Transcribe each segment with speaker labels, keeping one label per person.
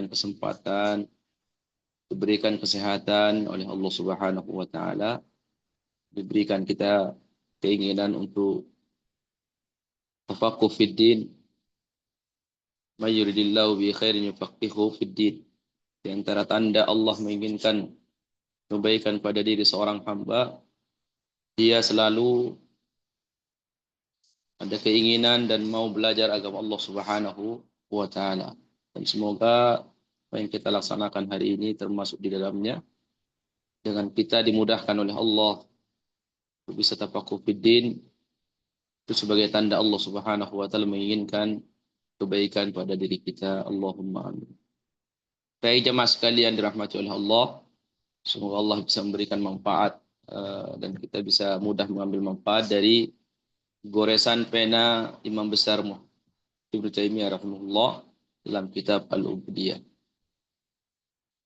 Speaker 1: kesempatan, diberikan kesehatan oleh Allah Subhanahu wa taala, diberikan kita keinginan untuk tafaqquh fid din, may yuridillahu bi khairin yufaqihuhu fid din. Di antara tanda Allah menginginkan kebaikan pada diri seorang hamba, dia selalu ada keinginan dan mau belajar agama Allah Subhanahu wa taala. Dan semoga apa yang kita laksanakan hari ini termasuk di dalamnya, dengan kita dimudahkan oleh Allah untuk bisa tafaqquh fiddin, itu sebagai tanda Allah Subhanahu wa taala menginginkan kebaikan pada diri kita. Allahumma amin. Baik jemaah sekalian dirahmati oleh Allah, semoga Allah bisa memberikan manfaat dan kita bisa mudah mengambil manfaat dari goresan pena Imam Besar Ibnu Taimiyah rahimahullah dalam kitab Al-Ubudiyah.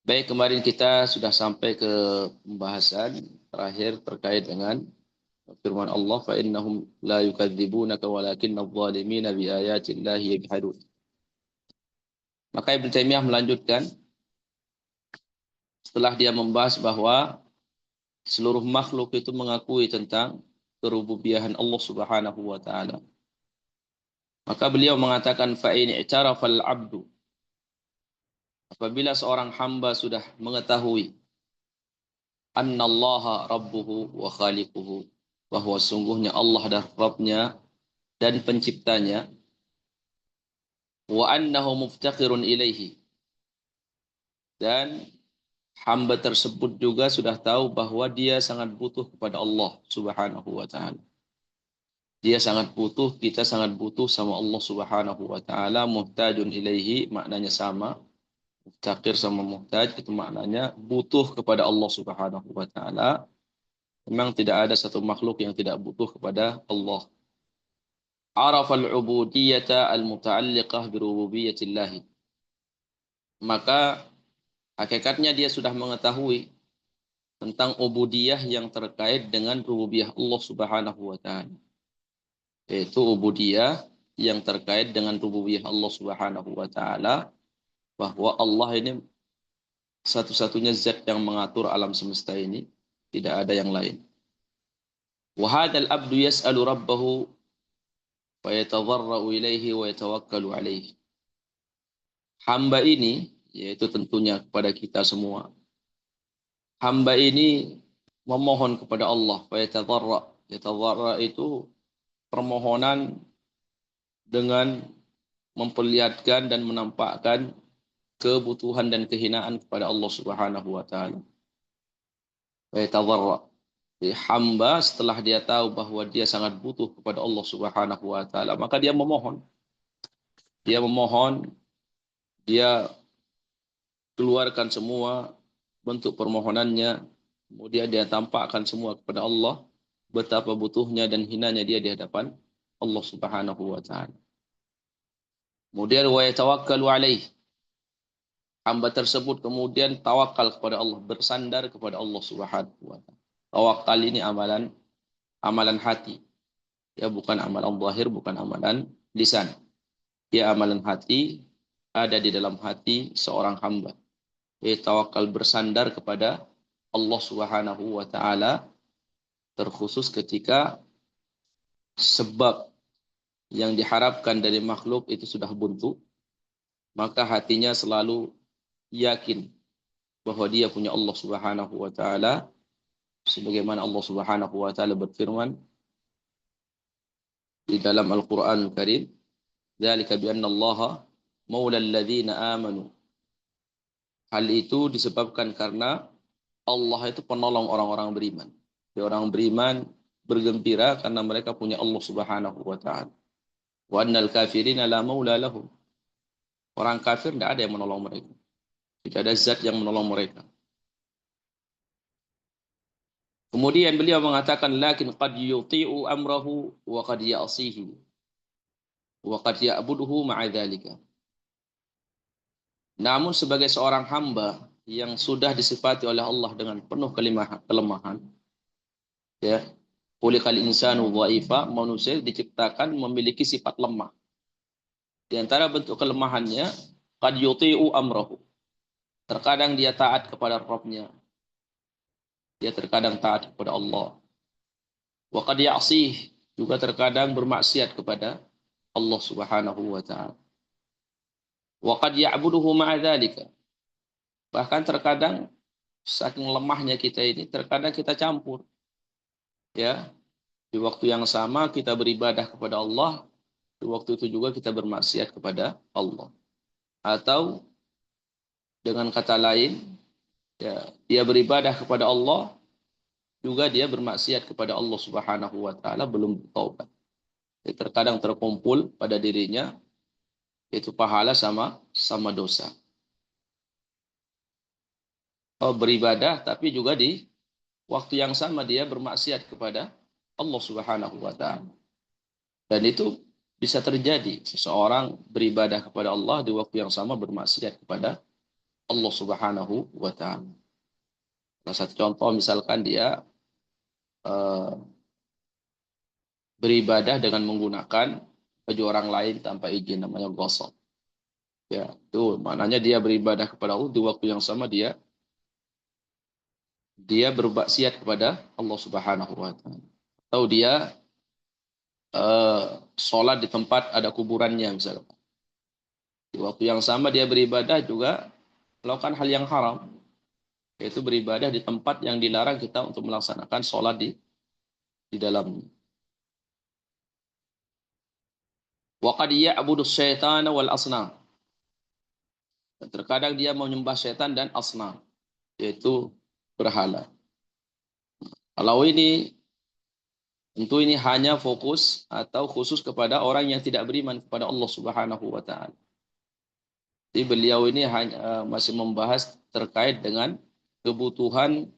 Speaker 1: Baik, kemarin kita sudah sampai ke pembahasan terakhir terkait dengan firman Allah, fa innahum la yukadzibunaka walakinna adh-dhalimina bi ayatillahi yajhadun. Maka Ibnu Taimiyah melanjutkan setelah dia membahas bahwa seluruh makhluk itu mengakui tentang kerububiyahan Allah Subhanahu wa taala. Maka beliau mengatakan fa in i'tarafa al-'abdu, apabila seorang hamba sudah mengetahui annallaha rabbuhu wa khaliquhu, bahwa sungguhnya Allah adalah Rabbnya dan penciptanya, wa annahu muftaqirun ilaihi, dan hamba tersebut juga sudah tahu bahwa dia sangat butuh kepada Allah Subhanahu wa taala. Dia sangat butuh, kita sangat butuh sama Allah Subhanahu wa taala. Muhtajun ilaihi maknanya sama. Muftaqir sama muhtaj itu maknanya butuh kepada Allah Subhanahu wa taala. Memang tidak ada satu makhluk yang tidak butuh kepada Allah. Arafal ubudiyata al-muta'alliqah bi rububiyyatillah. Maka hakikatnya dia sudah mengetahui tentang ubudiyah yang terkait dengan rububiyah Allah Subhanahu wa taala. Yaitu ubudiyah yang terkait dengan rububiyah Allah Subhanahu wa taala, bahwa Allah ini satu-satunya zat yang mengatur alam semesta ini, tidak ada yang lain. Wa hadzal abdu yas'alu rabbahu wa yatadarra'u ilaihi wa yatawakkalu alaihi. Hamba ini, yaitu tentunya kepada kita semua, hamba ini memohon kepada Allah, wa yatadarra'. Yatadarra' itu permohonan dengan memperlihatkan dan menampakkan kebutuhan dan kehinaan kepada Allah Subhanahu wa taala. Wa yatadarra'. Hamba setelah dia tahu bahwa dia sangat butuh kepada Allah Subhanahu wa taala, maka dia memohon. Dia memohon, dia keluarkan semua bentuk permohonannya, kemudian dia tampakkan semua kepada Allah betapa butuhnya dan hinanya dia di hadapan Allah Subhanahu wa taala. Kemudian wa yatawakkalu alaih. Hamba tersebut kemudian tawakal kepada Allah, bersandar kepada Allah Subhanahu wa taala. Tawakal ini amalan hati. Ya, bukan amalan zahir, bukan amalan lisan. Ya, amalan hati, ada di dalam hati seorang hamba. Ya, tawakal bersandar kepada Allah Subhanahu wa taala, terkhusus ketika sebab yang diharapkan dari makhluk itu sudah buntu, maka hatinya selalu yakin bahwa dia punya Allah Subhanahu wa taala, sebagaimana Allah Subhanahu wa taala berfirman di dalam Al-Qur'an Al-Karim, dzalika bi anna Allaha maulal ladzina amanu. Hal itu disebabkan karena Allah itu penolong orang-orang beriman. Orang beriman bergembira karena mereka punya Allah Subhanahu wa taala. Wa annal kafirina la maula lahum. Orang kafir tidak ada yang menolong mereka. Tidak ada zat yang menolong mereka. Kemudian beliau mengatakan, lakin qad yuti'u amrahu wa qad ya'sihi wa qad ya'buduhu ma'a dzalika. Namun sebagai seorang hamba yang sudah disifati oleh Allah dengan penuh kelemahan, ya, khuliqal insanu dha'ifa, manusia diciptakan memiliki sifat lemah. Di antara bentuk kelemahannya, qad yuti'u amrahu. Terkadang dia taat kepada Rabb-nya. Dia terkadang taat kepada Allah. Wa qad ya'sih, juga terkadang bermaksiat kepada Allah Subhanahu wa taala. Wa qad ya'buduhu ma'a dzalika. Bahkan terkadang saking lemahnya kita ini, terkadang kita campur. Ya, di waktu yang sama kita beribadah kepada Allah, di waktu itu juga kita bermaksiat kepada Allah. Atau dengan kata lain, ya, dia beribadah kepada Allah, juga dia bermaksiat kepada Allah Subhanahu wa taala belum bertaubat. Terkadang terkumpul pada dirinya yaitu pahala sama dosa. Oh, beribadah tapi juga di waktu yang sama dia bermaksiat kepada Allah Subhanahu wa taala. Dan itu bisa terjadi seseorang beribadah kepada Allah di waktu yang sama bermaksiat kepada Allah Subhanahu wa taala. Nah, satu contoh misalkan dia beribadah dengan menggunakan baju orang lain tanpa izin, namanya ghosab. Ya, itu maknanya dia beribadah kepada Allah di waktu yang sama dia bermaksiat kepada Allah Subhanahu wa taala. Atau dia sholat di tempat ada kuburannya misalnya. Di waktu yang sama dia beribadah juga melakukan hal yang haram, yaitu beribadah di tempat yang dilarang kita untuk melaksanakan sholat di dalamnya. Wa qad ya'budu syaitana wal asnam. Terkadang dia menyembah setan dan asnam, yaitu berhala. Kalau ini tentu ini hanya fokus atau khusus kepada orang yang tidak beriman kepada Allah Subhanahu wa taala. Jadi beliau ini hanya masih membahas terkait dengan kebutuhan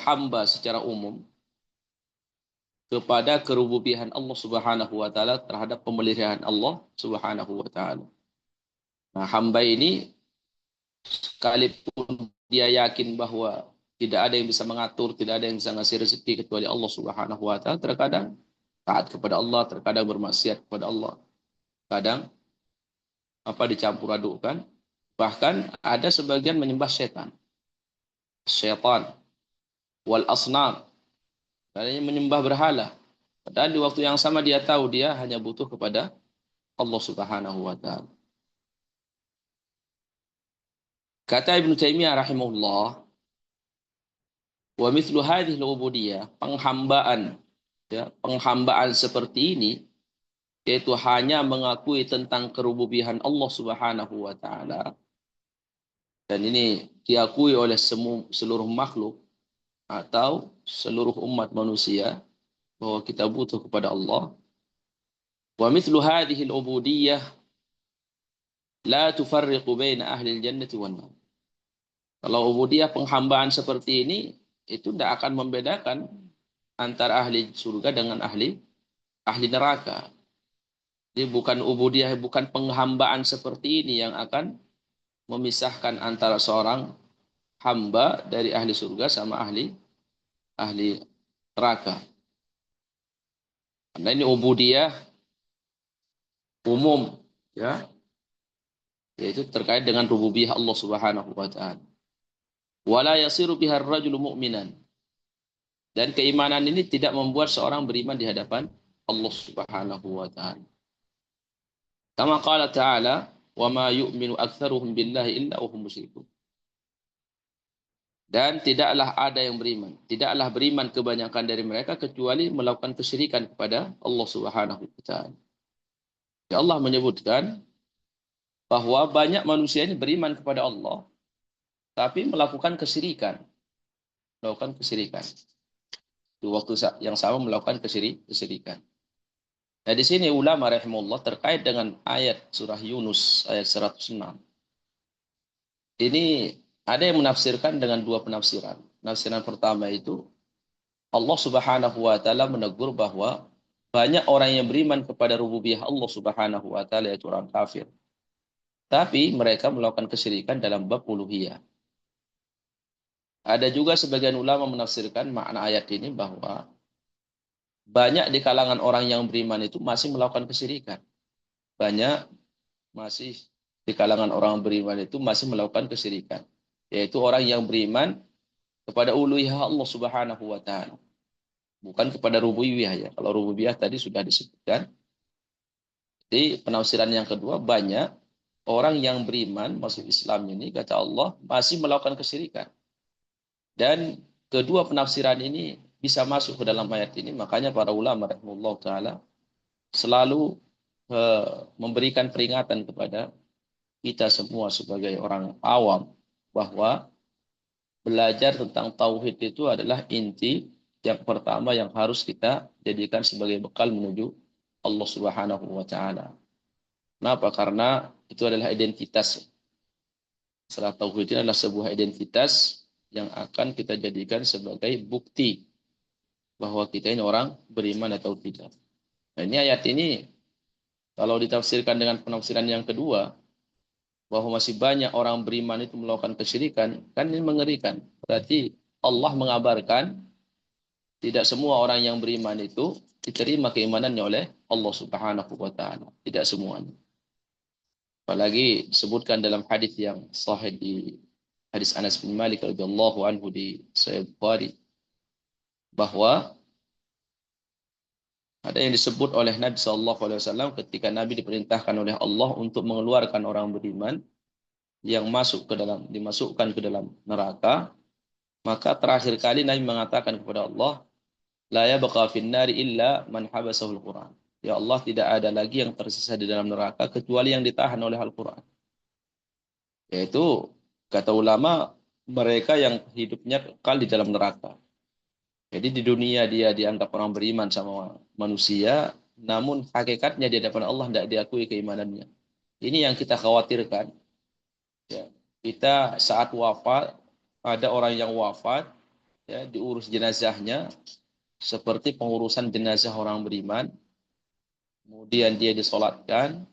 Speaker 1: hamba secara umum kepada kerububihan Allah Subhanahu wa taala terhadap pemeliharaan Allah Subhanahu wa taala. Nah, hamba ini sekalipun dia yakin bahwa tidak ada yang bisa mengatur, tidak ada yang bisa ngasih rezeki kecuali Allah Subhanahu wa taala, terkadang taat kepada Allah, terkadang bermaksiat kepada Allah. Kadang dicampur adukkan. Bahkan ada sebagian menyembah setan. Syaitan wal asnam. Adanya menyembah berhala. Padahal di waktu yang sama dia tahu dia hanya butuh kepada Allah Subhanahu wa taala. Kata Ibnu Taimiyah rahimahullah, wa mithlu hadhihi al-ubudiyah, penghambaan, ya, penghambaan seperti ini yaitu hanya mengakui tentang kerububihan Allah Subhanahu wa taala, dan ini diakui oleh seluruh makhluk atau seluruh umat manusia bahwa kita butuh kepada Allah. Wa mithlu hadhihi al-ubudiyah la tufarriqu baina ahli al-jannati wan nar. Kalau ubudiyah penghambaan seperti ini itu tidak akan membedakan antara ahli surga dengan ahli neraka. Jadi bukan ubudiyah, bukan penghambaan seperti ini yang akan memisahkan antara seorang hamba dari ahli surga sama ahli neraka. Karena ini ubudiyah umum, ya, yaitu terkait dengan rububiyah Allah Subhanahu wa taala. Wala yasiru bihar rajulu mu'minan. Dan keimanan ini tidak membuat seorang beriman di hadapan Allah Subhanahu wa taala. Kama qala ta'ala, "Wa ma yu'minu aktsaruhum billahi illa wa hum musyrikun." Dan tidaklah ada yang beriman, tidaklah beriman kebanyakan dari mereka kecuali melakukan kesyirikan kepada Allah Subhanahu wa taala. Ya, Allah menyebutkan bahwa banyak manusia ini beriman kepada Allah tapi melakukan kesyirikan. Melakukan kesyirikan. Di waktu yang sama melakukan kesyirikan. Nah, di sini ulama rahimahullah terkait dengan ayat surah Yunus ayat 106. Ini ada yang menafsirkan dengan dua penafsiran. Penafsiran pertama itu Allah Subhanahu wa taala menegur bahwa banyak orang yang beriman kepada rububiyah Allah Subhanahu wa taala, yaitu orang kafir. Tapi mereka melakukan kesyirikan dalam bab uluhiyah. Ada juga sebagian ulama menafsirkan makna ayat ini bahwa banyak di kalangan orang yang beriman itu masih melakukan kesyirikan. Banyak masih di kalangan orang beriman itu masih melakukan kesyirikan. Yaitu orang yang beriman kepada uluhiyah Allah Subhanahu wa taala, bukan kepada rububiyah ya. Kalau rububiyah tadi sudah disebutkan. Jadi penafsiran yang kedua, banyak orang yang beriman masuk Islam ini kata Allah masih melakukan kesyirikan. Dan kedua penafsiran ini bisa masuk ke dalam ayat ini, makanya para ulama rahimahullah taala selalu memberikan peringatan kepada kita semua sebagai orang awam bahwa belajar tentang tauhid itu adalah inti yang pertama yang harus kita jadikan sebagai bekal menuju Allah Subhanahu wa taala. Kenapa? Karena itu adalah identitas. Salah tauhid ini adalah sebuah identitas yang akan kita jadikan sebagai bukti bahwa kita ini orang beriman atau tidak. Nah, ini ayat ini kalau ditafsirkan dengan penafsiran yang kedua, bahwa masih banyak orang beriman itu melakukan kesyirikan, kan ini mengerikan. Berarti Allah mengabarkan tidak semua orang yang beriman itu diterima keimanannya oleh Allah Subhanahu wa taala. Tidak semuanya. Apalagi disebutkan dalam hadis yang sahih di hadis Anas bin Malik radhiyallahu anhu di Sahih Bukhari bahwa ada yang disebut oleh Nabi sallallahu alaihi wasallam ketika Nabi diperintahkan oleh Allah untuk mengeluarkan orang beriman yang dimasukkan ke dalam neraka, maka terakhir kali Nabi mengatakan kepada Allah, la yabqa fin nari illa man habasahul Quran. Ya Allah, tidak ada lagi yang tersisa di dalam neraka kecuali yang ditahan oleh Al-Quran. Yaitu kata ulama mereka yang hidupnya kekal di dalam neraka. Jadi di dunia dia dianggap orang beriman sama manusia, namun hakikatnya di hadapan Allah tidak diakui keimanannya. Ini yang kita khawatirkan. Ya. Kita saat wafat, ada orang yang wafat, ya, diurus jenazahnya seperti pengurusan jenazah orang beriman. Kemudian dia disolatkan,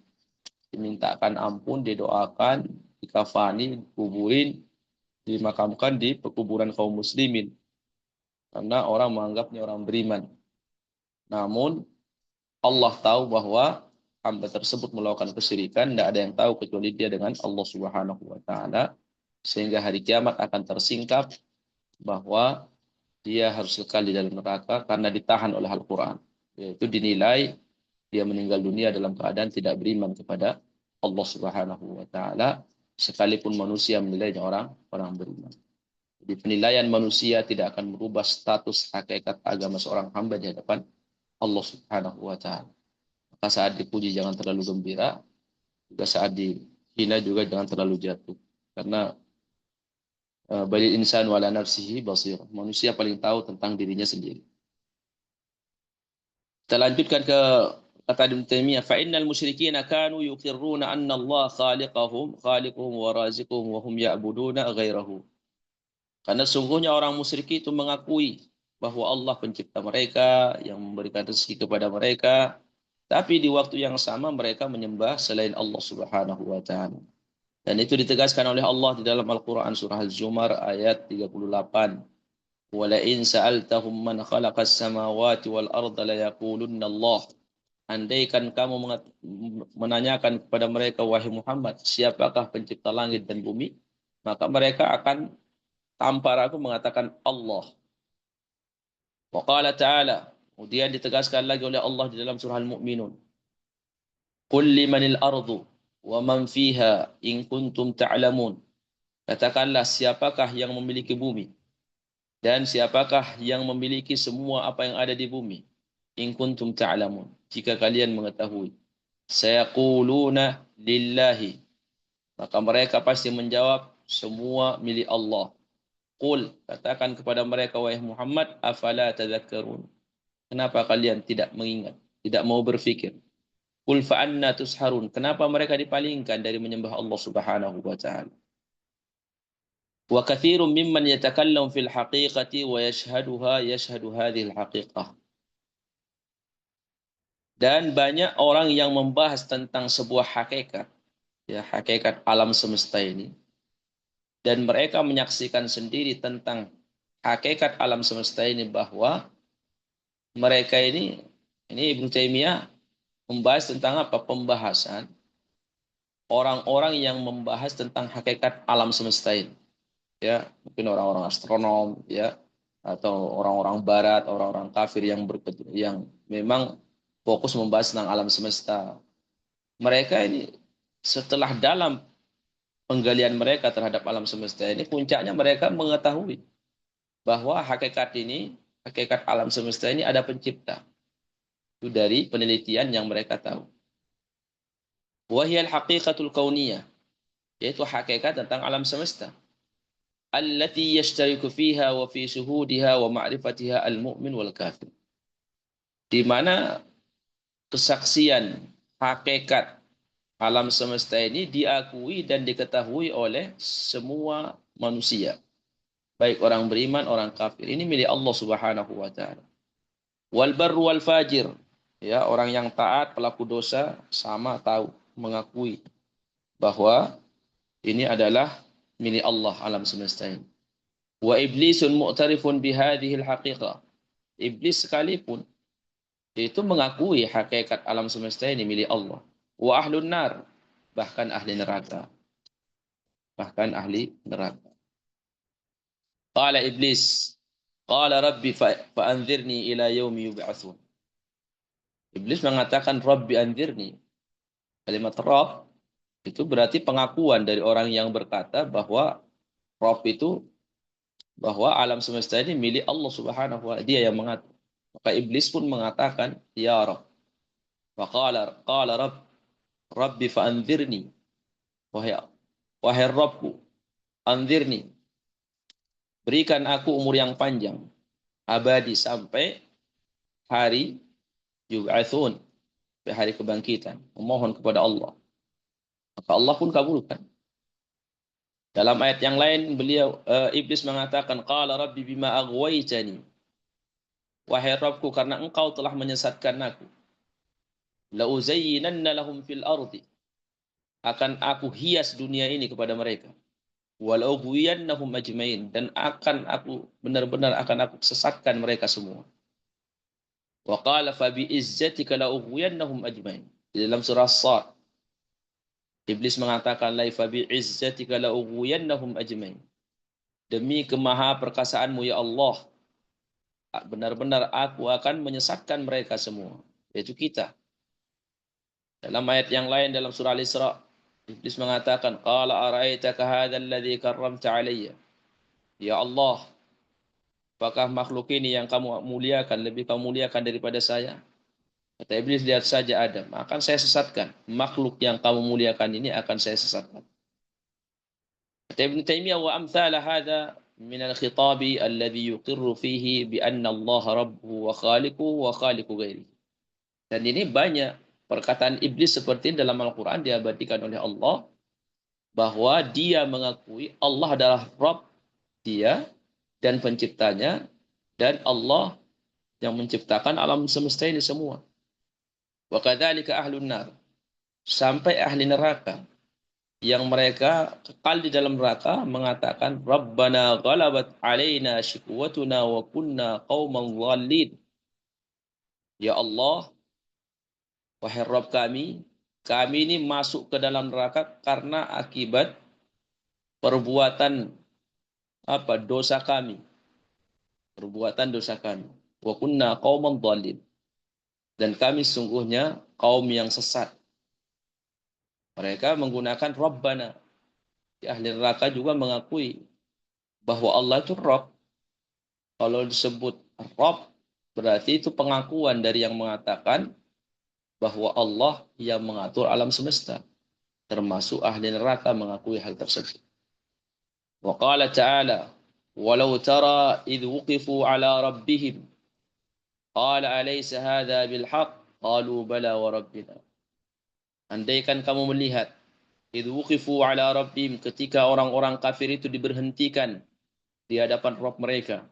Speaker 1: dimintakan ampun, didoakan, dikafani, dikuburin, dimakamkan di pekuburan kaum muslimin. Karena orang menganggapnya orang beriman. Namun Allah tahu bahwa hamba tersebut melakukan kesyirikan, tidak ada yang tahu kecuali dia dengan Allah Subhanahu wa taala. Sehingga hari kiamat akan tersingkap bahwa dia harus kekal di dalam neraka karena ditahan oleh Al-Quran. Yaitu dinilai dia meninggal dunia dalam keadaan tidak beriman kepada Allah Subhanahu wa taala, sekalipun manusia menilainya orang beriman. Jadi penilaian manusia tidak akan merubah status hakikat agama seorang hamba di hadapan Allah Subhanahu wa taala. Maka saat dipuji jangan terlalu gembira, juga saat dihina juga jangan terlalu jatuh. Karena balil insan wala nafsihi basir. Manusia paling tahu tentang dirinya sendiri. Kita lanjutkan ke kata Ibnu Taimiyah, fa innal musyrikina kanu yuqirruna anna Allah khaliquhum wa raziquhum wa hum ya'buduna ghairahu. Karena sungguhnya orang musyrik itu mengakui bahwa Allah pencipta mereka, yang memberikan rezeki kepada mereka, tapi di waktu yang sama mereka menyembah selain Allah Subhanahu wa taala. Dan itu ditegaskan oleh Allah di dalam Al-Qur'an surah Az-Zumar ayat 38. Wa la in sa'altahum man khalaqas samawati wal arda la yaqulunna Allah. Andaikan kamu menanyakan kepada mereka, wahai Muhammad, siapakah pencipta langit dan bumi, maka mereka akan tanpa ragu mengatakan Allah. Wa qala ta'ala, kemudian ditegaskan lagi oleh Allah di dalam surah Al-Mu'minun. Qul limanil ardu wa man fiha in kuntum ta'lamun. Katakanlah, siapakah yang memiliki bumi dan siapakah yang memiliki semua apa yang ada di bumi. In kuntum ta'lamun. Jika kalian mengetahui. Sayaquluna lillahi. Maka mereka pasti menjawab semua milik Allah. Qul, katakan kepada mereka, wahai Muhammad, afala tadhakkarun. Kenapa kalian tidak mengingat, tidak mau berfikir? Qul fa'anna tusharun. Kenapa mereka dipalingkan dari menyembah Allah Subhanahu wa taala? Wa katsirun mimman yatakallam fil haqiqati wa yashhadu hadhihi al-haqiqah. Dan banyak orang yang membahas tentang sebuah hakikat, ya, hakikat alam semesta ini, dan mereka menyaksikan sendiri tentang hakikat alam semesta ini bahwa mereka ini Ibnu Taimiyah membahas tentang apa? Pembahasan orang-orang yang membahas tentang hakikat alam semesta ini. Ya, mungkin orang-orang astronom, ya, atau orang-orang barat, orang-orang kafir yang memang fokus membahas tentang alam semesta. Mereka ini setelah dalam penggalian mereka terhadap alam semesta ini, puncaknya mereka mengetahui bahwa hakikat alam semesta ini ada pencipta. Itu dari penelitian yang mereka tahu. Wahiyal haqiqatul kauniyah, yaitu hakikat tentang alam semesta. Allati yashtariku fiha wa fi syuhudiha wa ma'rifatiha al-mu'min wal kafir. Di mana kesaksian hakikat alam semesta ini diakui dan diketahui oleh semua manusia. Baik orang beriman, orang kafir. Ini milik Allah Subhanahu wa taala. Wal barru wal fajir. Ya, orang yang taat, pelaku dosa sama tahu, mengakui bahwa ini adalah milik Allah alam semesta ini. Wa iblisun mu'tarifun bihadhil haqiqah. Iblis sekalipun itu mengakui hakikat alam semesta ini milik Allah. Wa ahlun nar, bahkan ahli neraka. Bahkan ahli neraka. Qala iblis, qala rabbi fa'anzirni ila yaumi yub'atsun. Iblis mengatakan rabbi anzirni. Kalimat Rabb itu berarti pengakuan dari orang yang berkata bahwa Rabb itu, bahwa alam semesta ini milik Allah Subhanahu wa taala, dia yang mengatur. Maka iblis pun mengatakan ya Rabb. Wa qala Rabb rabbi fa'anzirni. Wahai Rabbku, anzirni, berikan aku umur yang panjang, abadi sampai hari yub'atsun, sampai hari kebangkitan. Memohon kepada Allah. Maka Allah pun kabulkan. Dalam ayat yang lain iblis mengatakan qala rabbi bima aghwaytani. Wahai Rabbku, karena engkau telah menyesatkan aku, la uzayyinanna lahum fil ardi, akan aku hias dunia ini kepada mereka. Walau ghwiyannahum ajmain, dan benar-benar akan aku sesatkan mereka semua. Wa qala fa bi izzatika la ughwiyannahum ajmain. Di dalam surah As-Sad, iblis mengatakan la fa bi izzatika la ughwiyannahum ajmain. Demi kemaha perkasaanmu ya Allah, benar-benar aku akan menyesatkan mereka semua, yaitu kita. Dalam ayat yang lain dalam surah Al-Isra, iblis mengatakan qala ara'aitaka hadzal ladzi karramta alayya. Ya Allah, apakah makhluk ini yang kamu muliakan lebih kamu muliakan daripada saya? Kata iblis, lihat saja Adam, akan saya sesatkan. Makhluk yang kamu muliakan ini akan saya sesatkan. Kata Ibnu Taimiyah, wa amthala hadza min al-khitabi alladhi yuqirru fihi bi anna Allah rabbuhu wa khaliquhu wa khaliqu ghairihi. Dan ini banyak perkataan iblis seperti ini dalam Al-Quran diabadikan oleh Allah, bahwa dia mengakui Allah adalah Rabb dia dan penciptanya, dan Allah yang menciptakan alam semesta ini semua. Wa kadzalika ahlun nar, sampai ahli neraka yang mereka kekal di dalam neraka mengatakan Rabbana ghalabat alaina shiqwatuna wa kunna qauman dhalin. Ya Allah, wahai Rabb kami ini masuk ke dalam neraka karena akibat perbuatan dosa kami. Perbuatan dosa kami. Wa kunna qauman dhalin. Dan kami sungguhnya kaum yang sesat. Mereka menggunakan Rabbana. Ahli neraka juga mengakui bahwa Allah itu Rabb. Kalau disebut Rabb, berarti itu pengakuan dari yang mengatakan bahwa Allah yang mengatur alam semesta. Termasuk ahli neraka mengakui hal tersebut. Wa qala ta'ala, walau tara idh wuqifu ala rabbihim qala alaysa hadha bilhaq qalu bala wa rabbina. Andaikan kamu melihat idh wuqifu ala rabbihim, ketika orang-orang kafir itu diberhentikan di hadapan Rabb mereka,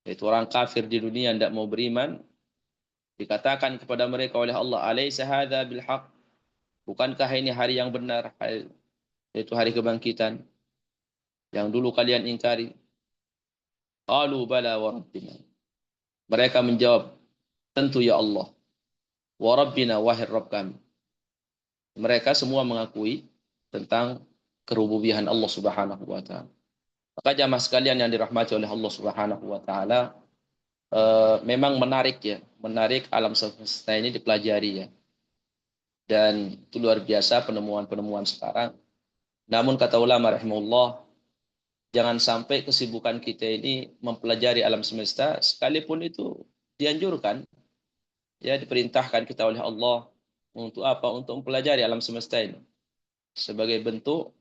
Speaker 1: yaitu orang kafir di dunia tidak mau beriman, dikatakan kepada mereka oleh Allah, alaysa hadza bilhaq, bukankah ini hari yang benar, yaitu hari kebangkitan yang dulu kalian ingkari? Qalu bala wa rabbina, mereka menjawab, tentu ya Allah, wa rabbina, wahai Rabb kami. Mereka semua mengakui tentang kerububihan Allah Subhanahu wa taala. Maka jamaah sekalian yang dirahmati oleh Allah Subhanahu wa taala, memang menarik ya, menarik alam semesta ini dipelajari ya. Dan itu luar biasa penemuan-penemuan sekarang. Namun kata ulama rahimahullah, jangan sampai kesibukan kita ini mempelajari alam semesta, sekalipun itu dianjurkan, ya diperintahkan kita oleh Allah untuk apa? Untuk mempelajari alam semesta ini sebagai bentuk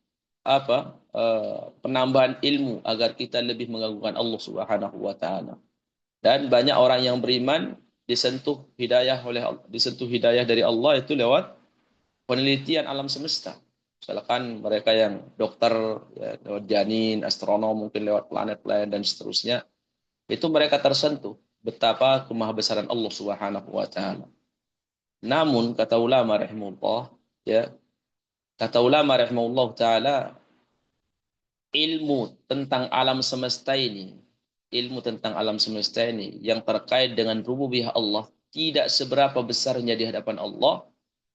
Speaker 1: apa? Penambahan ilmu agar kita lebih mengagungkan Allah Subhanahu wa taala. Dan banyak orang yang beriman disentuh hidayah dari Allah itu lewat penelitian alam semesta. Misalkan mereka yang dokter, ya, lewat janin, astronom, mungkin lewat planet-planet dan seterusnya, itu mereka tersentuh betapa kemahabesaran Allah Subhanahu wa taala. Namun kata ulama rahimahullah, ya, kata ulama rahimahullah taala, ilmu tentang alam semesta ini, ilmu tentang alam semesta ini yang terkait dengan rububiyah Allah tidak seberapa besarnya di hadapan Allah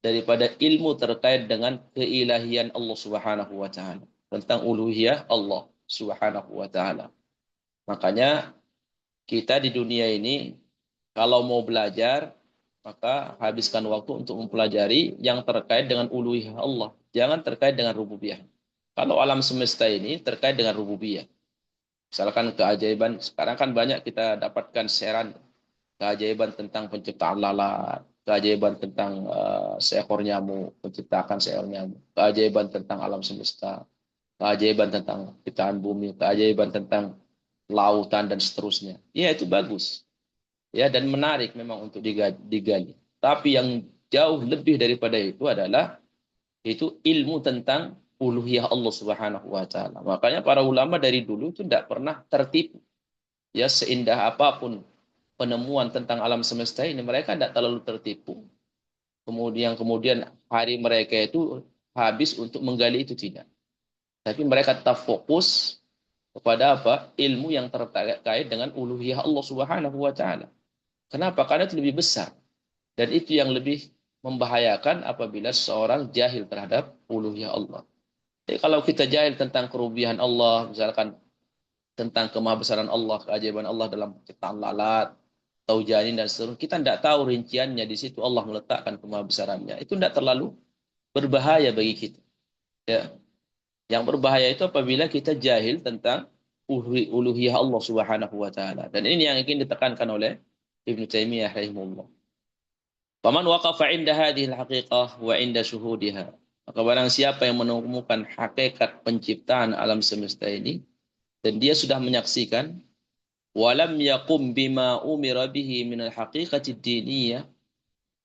Speaker 1: daripada ilmu terkait dengan keilahian Allah Subhanahu wa taala, tentang uluhiyah Allah Subhanahu wa taala. Makanya kita di dunia ini kalau mau belajar, maka habiskan waktu untuk mempelajari yang terkait dengan uluhiyah Allah, jangan terkait dengan rububiyah. Kalau alam semesta ini terkait dengan rububiyah, misalkan keajaiban, sekarang kan banyak kita dapatkan siaran keajaiban tentang penciptaan lalat, keajaiban tentang seekor nyamuk, menciptakan seekor nyamuk, keajaiban tentang alam semesta, keajaiban tentang ciptaan bumi, keajaiban tentang lautan dan seterusnya. Ya itu bagus, ya dan menarik memang untuk digali. Tapi yang jauh lebih daripada itu adalah itu ilmu tentang uluhiyah Allah Subhanahu wa taala. Makanya para ulama dari dulu itu tidak pernah tertipu. Ya seindah apapun penemuan tentang alam semesta ini, mereka tidak terlalu tertipu. Kemudian hari mereka itu habis untuk menggali itu, tidak. Tapi mereka tetap fokus kepada apa? Ilmu yang terkait dengan uluhiyah Allah Subhanahu wa taala. Kenapa? Karena itu lebih besar. Dan itu yang lebih membahayakan apabila seorang jahil terhadap uluhiyah Allah. Jadi kalau kita jahil tentang kerububihan Allah, misalkan tentang kemahabesaran Allah, keajaiban Allah dalam penciptaan lalat, tahu janin dan seterusnya, kita tidak tahu rinciannya, di situ Allah meletakkan kemahabesarannya. Itu tidak terlalu berbahaya bagi kita. Ya. Yang berbahaya itu apabila kita jahil tentang uluhiyah Allah Subhanahu wa taala. Dan ini yang ingin ditekankan oleh Ibnu Taimiyah rahimahullah. Faman waqafa 'inda hadhihi al-haqiqah wa 'inda syuhudiha. Maka barang siapa yang menemukan hakikat penciptaan alam semesta ini dan dia sudah menyaksikan walam yaqum bima umira bihi min al-haqiqati diniyah,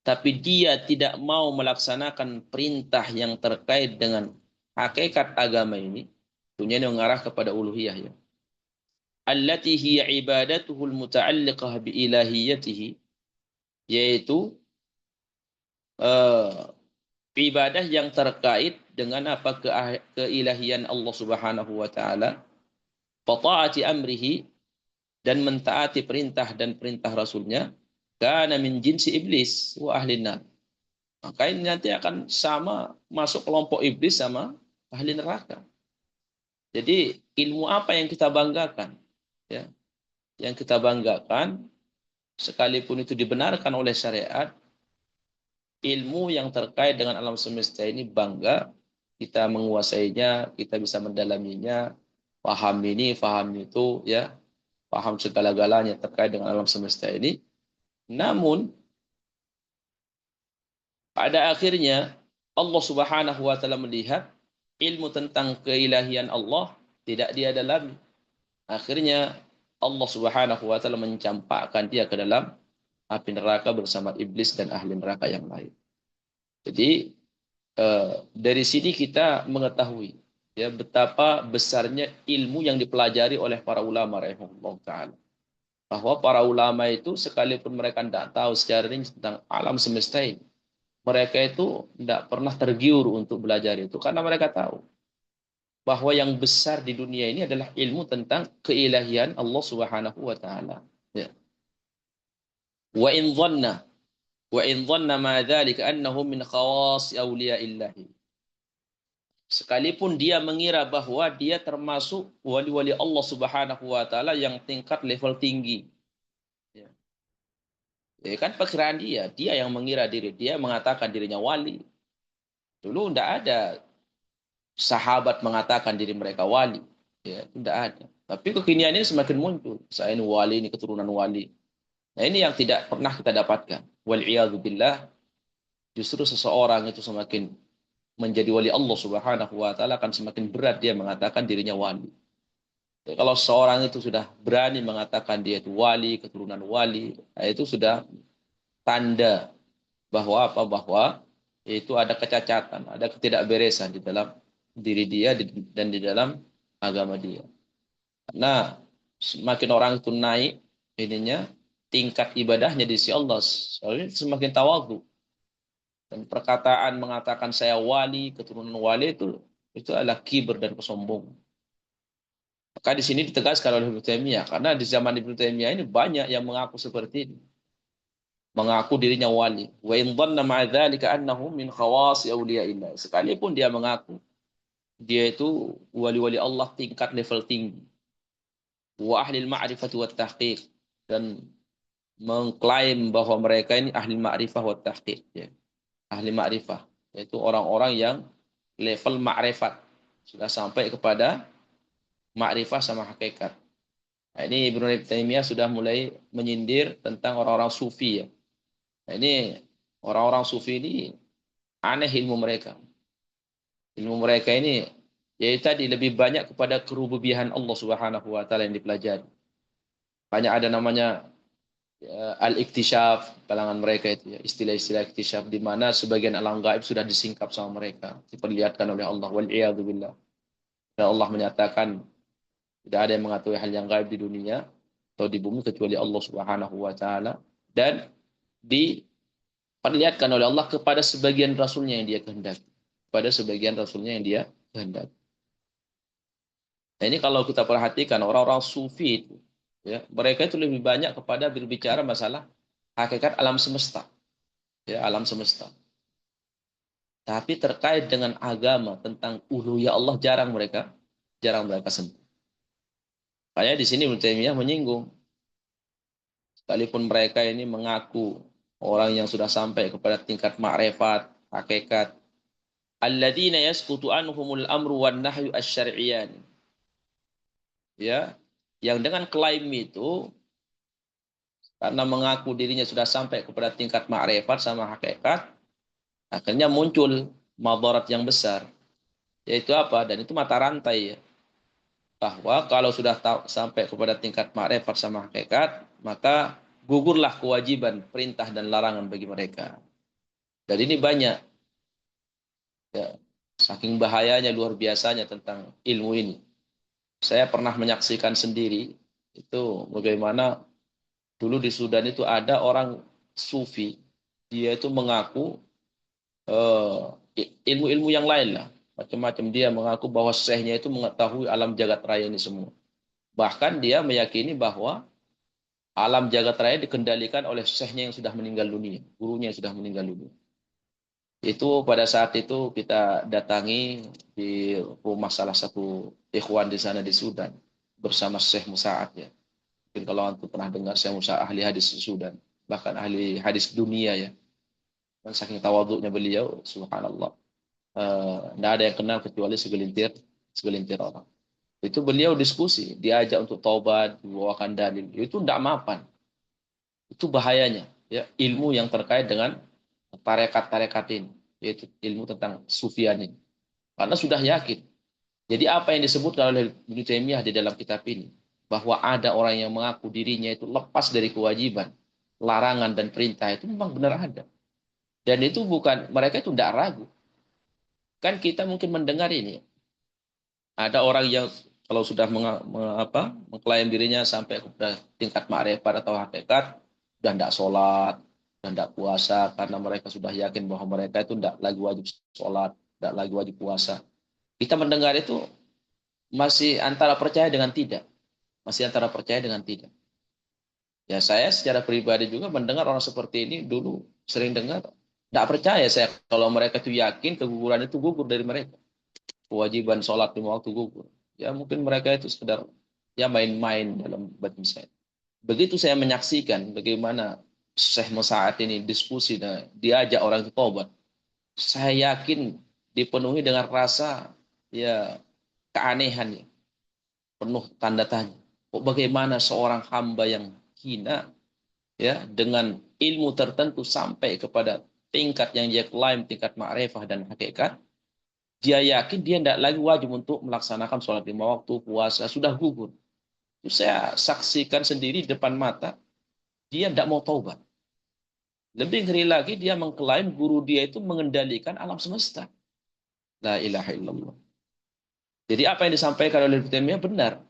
Speaker 1: tapi dia tidak mau melaksanakan perintah yang terkait dengan hakikat agama ini, tentunya ini mengarah kepada uluhiyah ya. Allati hiya ibadatuhul muta'alliqah bi ilahiyatihi, yaitu uh, ibadah yang terkait dengan apa keilahian Allah Subhanahu wa taala, ta'ati amrihi, dan mentaati perintah dan perintah Rasulnya, kana min jinsi iblis wa ahli nar. Maka ini nanti akan sama masuk kelompok iblis sama ahli neraka. Jadi ilmu apa yang kita banggakan? Ya, yang kita banggakan sekalipun itu dibenarkan oleh syariat, ilmu yang terkait dengan alam semesta ini bangga kita menguasainya, kita bisa mendalaminya, paham ini, paham itu, ya, paham segala-galanya terkait dengan alam semesta ini. Namun pada akhirnya Allah Subhanahu wa taala melihat ilmu tentang keilahian Allah tidak dia dalami. Akhirnya Allah Subhanahu wa taala mencampakkan dia ke dalam api neraka bersama iblis dan ahli neraka yang lain. Jadi dari sini kita mengetahui ya betapa besarnya ilmu yang dipelajari oleh para ulama rahimahullah taala. Bahwa para ulama itu sekalipun mereka tidak tahu secara rinci tentang alam semesta ini, mereka itu tidak pernah tergiur untuk belajar itu karena mereka tahu bahwa yang besar di dunia ini adalah ilmu tentang keilahian Allah Subhanahu wa taala. Ya. Wa in dhanna Wa in dhanna ma dzalika annahu min khawas awliya'illahi. Sekalipun dia mengira bahwa dia termasuk wali-wali Allah Subhanahu wa taala yang tingkat level tinggi. Ya. Ya kan perkiraan dia yang mengira diri, dia mengatakan dirinya wali. Dulu tidak ada sahabat mengatakan diri mereka wali. Ya, tidak ada. Tapi kekinian ini semakin muncul. Saya ini wali, ini keturunan wali. Nah ini yang tidak pernah kita dapatkan. Wal'iyadzubillah, justru seseorang itu semakin menjadi wali Allah Subhanahu wa taala akan semakin berat dia mengatakan dirinya wali. Ya, kalau seorang itu sudah berani mengatakan dia itu wali, keturunan wali, nah itu sudah tanda bahwa apa? Bahwa itu ada kecacatan, ada ketidakberesan di dalam diri dia dan di dalam agama dia. Karena semakin orang itu naik ininya tingkat ibadahnya di sisi Allah, soalnya semakin tawadhu. Dan perkataan mengatakan saya wali, keturunan wali itu adalah kiber dan kesombongan. Maka di sini ditegaskan oleh Ibnu Taimiyah, karena di zaman Ibnu Taimiyah ini banyak yang mengaku seperti ini. Mengaku dirinya wali. Wa in dhanna ma'a dzalika annahu min khawasi awliya'illah. Sekalipun dia mengaku dia itu wali-wali Allah tingkat level tinggi. Wa ahli al-ma'rifah wa tahqiq, dan mengklaim bahwa mereka ini ahli ma'rifah wa tahqiq, ya. Ahli ma'rifah yaitu orang-orang yang level ma'rifat sudah sampai kepada ma'rifah sama hakikat. Nah, ini Ibnu Taimiyah sudah mulai menyindir tentang orang-orang sufi, ya. Nah, ini orang-orang sufi ini aneh ilmu mereka. Ilmu mereka ini yaitu tadi lebih banyak kepada kerububihan Allah Subhanahu wa taala yang dipelajari. Banyak ada namanya ya, al-iktisyaf, kalangan mereka itu, ya, istilah-istilah iktisyaf di mana sebagian alam gaib sudah disingkap sama mereka, diperlihatkan oleh Allah. Wal iyadu billah. Dan Allah menyatakan tidak ada yang mengetahui hal yang gaib di dunia atau di bumi kecuali Allah Subhanahu wa taala, dan diperlihatkan oleh Allah kepada sebagian rasulnya yang dia kehendaki. Pada sebagian rasulnya yang dia kehendaki. Nah, ini kalau kita perhatikan orang-orang sufi itu, ya, mereka itu lebih banyak kepada berbicara masalah hakikat alam semesta, ya, alam semesta. Tapi terkait dengan agama tentang uluhiyah Allah jarang mereka sentuh. Kayak di sini Ibnu Taimiyah menyinggung, sekalipun mereka ini mengaku orang yang sudah sampai kepada tingkat ma'rifat, hakikat, alladzina yasqutu anhumul amru wan nahyu asy-syar'iyyan. Ya, yang dengan klaim itu karena mengaku dirinya sudah sampai kepada tingkat ma'rifat sama hakikat, akhirnya muncul madarat yang besar. Yaitu apa? Dan itu mata rantai, ya. Bahwa kalau sudah sampai kepada tingkat ma'rifat sama hakikat, maka gugurlah kewajiban perintah dan larangan bagi mereka. Dan ini banyak, ya, saking bahayanya, luar biasanya tentang ilmu ini. Saya pernah menyaksikan sendiri itu bagaimana dulu di Sudan itu ada orang sufi, dia itu mengaku ilmu-ilmu yang lain lah, macam-macam. Dia mengaku bahwa syekhnya itu mengetahui alam jagat raya ini semua. Bahkan dia meyakini bahwa alam jagat raya dikendalikan oleh syekhnya yang sudah meninggal dunia, gurunya yang sudah meninggal dunia. Itu pada saat itu kita datangi di rumah salah satu ikhwan di sana di Sudan bersama Syekh Musa'ad, ya. Mungkin kalau antum pernah dengar Syekh Musa'ad ahli hadis Sudan, bahkan ahli hadis dunia, ya. Dan saking tawaduknya beliau, subhanallah. Tidak ada yang kenal kecuali segelintir orang. Itu beliau diskusi, diajak untuk taubat, dibawakan dalil. Itu tidak mapan. Itu bahayanya, ya, ilmu yang terkait dengan tarekat-tarekat ini, yaitu ilmu tentang sufian ini. Karena sudah yakin. Jadi apa yang disebutkan oleh Ibnu Taimiyah di dalam kitab ini, bahwa ada orang yang mengaku dirinya itu lepas dari kewajiban, larangan dan perintah, itu memang benar ada. Dan itu bukan, mereka itu tidak ragu. Kan kita mungkin mendengar ini, ada orang yang kalau sudah mengklaim dirinya sampai ke tingkat ma'rifat atau hakikat, dan tidak sholat, dan tidak puasa, karena mereka sudah yakin bahwa mereka itu tidak lagi wajib sholat, tidak lagi wajib puasa. Kita mendengar itu masih antara percaya dengan tidak. Masih antara percaya dengan tidak. Ya, saya secara pribadi juga mendengar orang seperti ini dulu sering dengar. Tidak percaya saya kalau mereka itu yakin keguguran itu gugur dari mereka. Kewajiban sholat lima waktu gugur. Ya mungkin mereka itu sekedar ya main-main dalam batin saya. Begitu saya menyaksikan bagaimana Syekh Musa'ad ini diskusi dan diajak orang itu taubat, saya yakin dipenuhi dengan rasa ya keanehan ya, penuh tanda tanya. Kok bagaimana seorang hamba yang hina ya dengan ilmu tertentu sampai kepada tingkat yang dia klaim tingkat ma'rifah dan hakikat, dia yakin dia tidak lagi wajib untuk melaksanakan sholat lima waktu, puasa, sudah gugur. Itu saya saksikan sendiri di depan mata, dia tidak mau taubat. Lebih ngeri lagi dia mengklaim guru dia itu mengendalikan alam semesta. La ilaha illallah. Jadi apa yang disampaikan oleh Ibnu Taimiyah benar.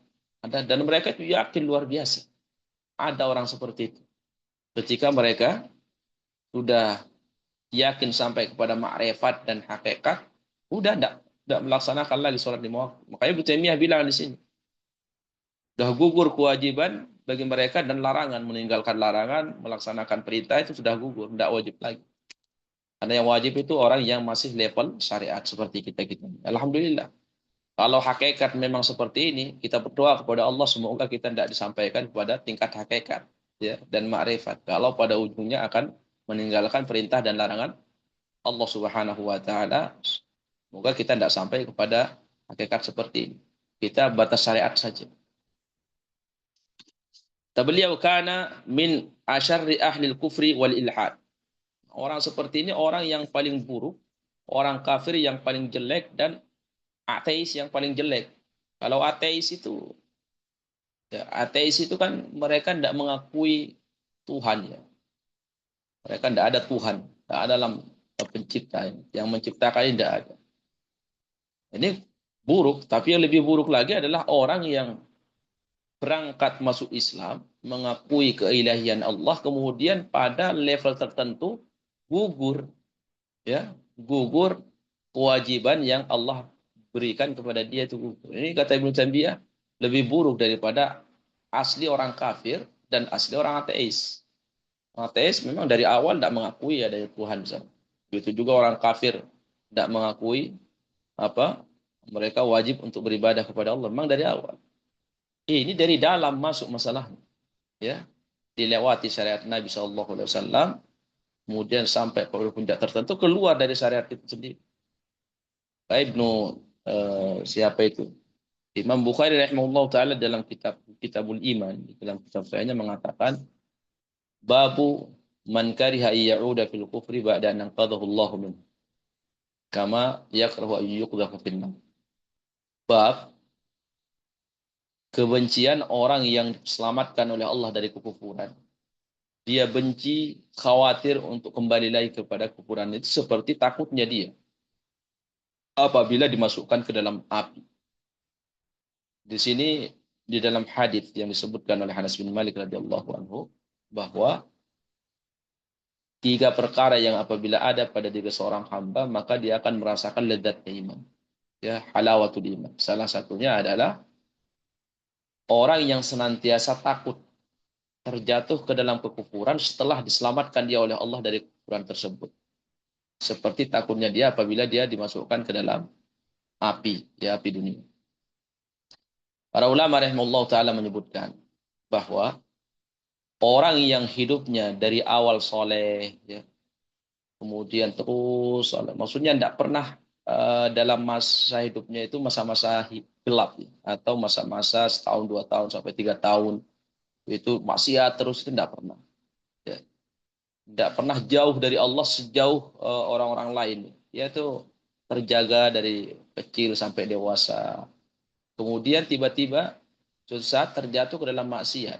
Speaker 1: Dan mereka itu yakin luar biasa. Ada orang seperti itu. Ketika mereka sudah yakin sampai kepada makrifat dan hakikat, udah tidak melaksanakan lagi sholat lima waktu. Makanya Ibnu Taimiyah bilang di sini, sudah gugur kewajiban bagi mereka dan larangan, meninggalkan larangan, melaksanakan perintah itu sudah gugur, tidak wajib lagi. Karena yang wajib itu orang yang masih level syariat seperti kita-kita. Alhamdulillah. Kalau hakikat memang seperti ini, kita berdoa kepada Allah semoga kita tidak disampaikan kepada tingkat hakikat ya dan makrifat. Kalau pada ujungnya akan meninggalkan perintah dan larangan Allah Subhanahu wa taala, semoga kita tidak sampai kepada hakikat seperti ini. Kita batas syariat saja. Beliau kana min asyarri ahli kufri wal ilhad. Orang seperti ini orang yang paling buruk, orang kafir yang paling jelek dan ateis yang paling jelek. Kalau ateis itu kan mereka tidak mengakui Tuhan ya. Mereka tidak ada Tuhan, tidak ada dalam pencipta yang menciptakan ini tidak ada. Ini buruk, tapi yang lebih buruk lagi adalah orang yang berangkat masuk Islam, mengakui keilahian Allah, kemudian pada level tertentu gugur, ya, gugur kewajiban yang Allah berikan kepada dia itu gugur. Ini kata Ibnu Taimiyah lebih buruk daripada asli orang kafir dan asli orang ateis. Ateis memang dari awal tidak mengakui ada Tuhan. Begitu juga orang kafir tidak mengakui apa mereka wajib untuk beribadah kepada Allah memang dari awal. Ini dari dalam masuk masalahnya, ya dilewati syariat Nabi SAW, kemudian sampai pada puncak tertentu keluar dari syariat itu sendiri. Ibnu siapa itu? Imam Bukhari rahimahullah taala dalam Kitabul Iman, dalam kitab sayanya mengatakan babu man kariha ya'uda fil kufri ba'da an qadahu Allah min kama yakrahu an yuqdhafa fil nar. Bab kebencian orang yang diselamatkan oleh Allah dari kekufuran. Dia benci, khawatir untuk kembali lagi kepada kekufuran itu seperti takutnya dia apabila dimasukkan ke dalam api. Di sini di dalam hadis yang disebutkan oleh Anas bin Malik radhiyallahu anhu bahwa tiga perkara yang apabila ada pada diri seorang hamba maka dia akan merasakan lezatnya iman. Ya, halawatul iman. Salah satunya adalah orang yang senantiasa takut terjatuh ke dalam kekufuran setelah diselamatkan dia oleh Allah dari kekufuran tersebut. Seperti takutnya dia apabila dia dimasukkan ke dalam api, ya api dunia. Para ulama rahimahullah ta'ala menyebutkan bahwa orang yang hidupnya dari awal soleh, ya, kemudian terus soleh, maksudnya tidak pernah dalam masa hidupnya itu masa-masa gelap, ya, atau masa-masa setahun, 2 tahun, sampai 3 tahun, itu maksiat terus itu tidak pernah. Ya. Tidak pernah jauh dari Allah sejauh orang-orang lain. Yaitu terjaga dari kecil sampai dewasa. Kemudian tiba-tiba suatu saat terjatuh ke dalam maksiat.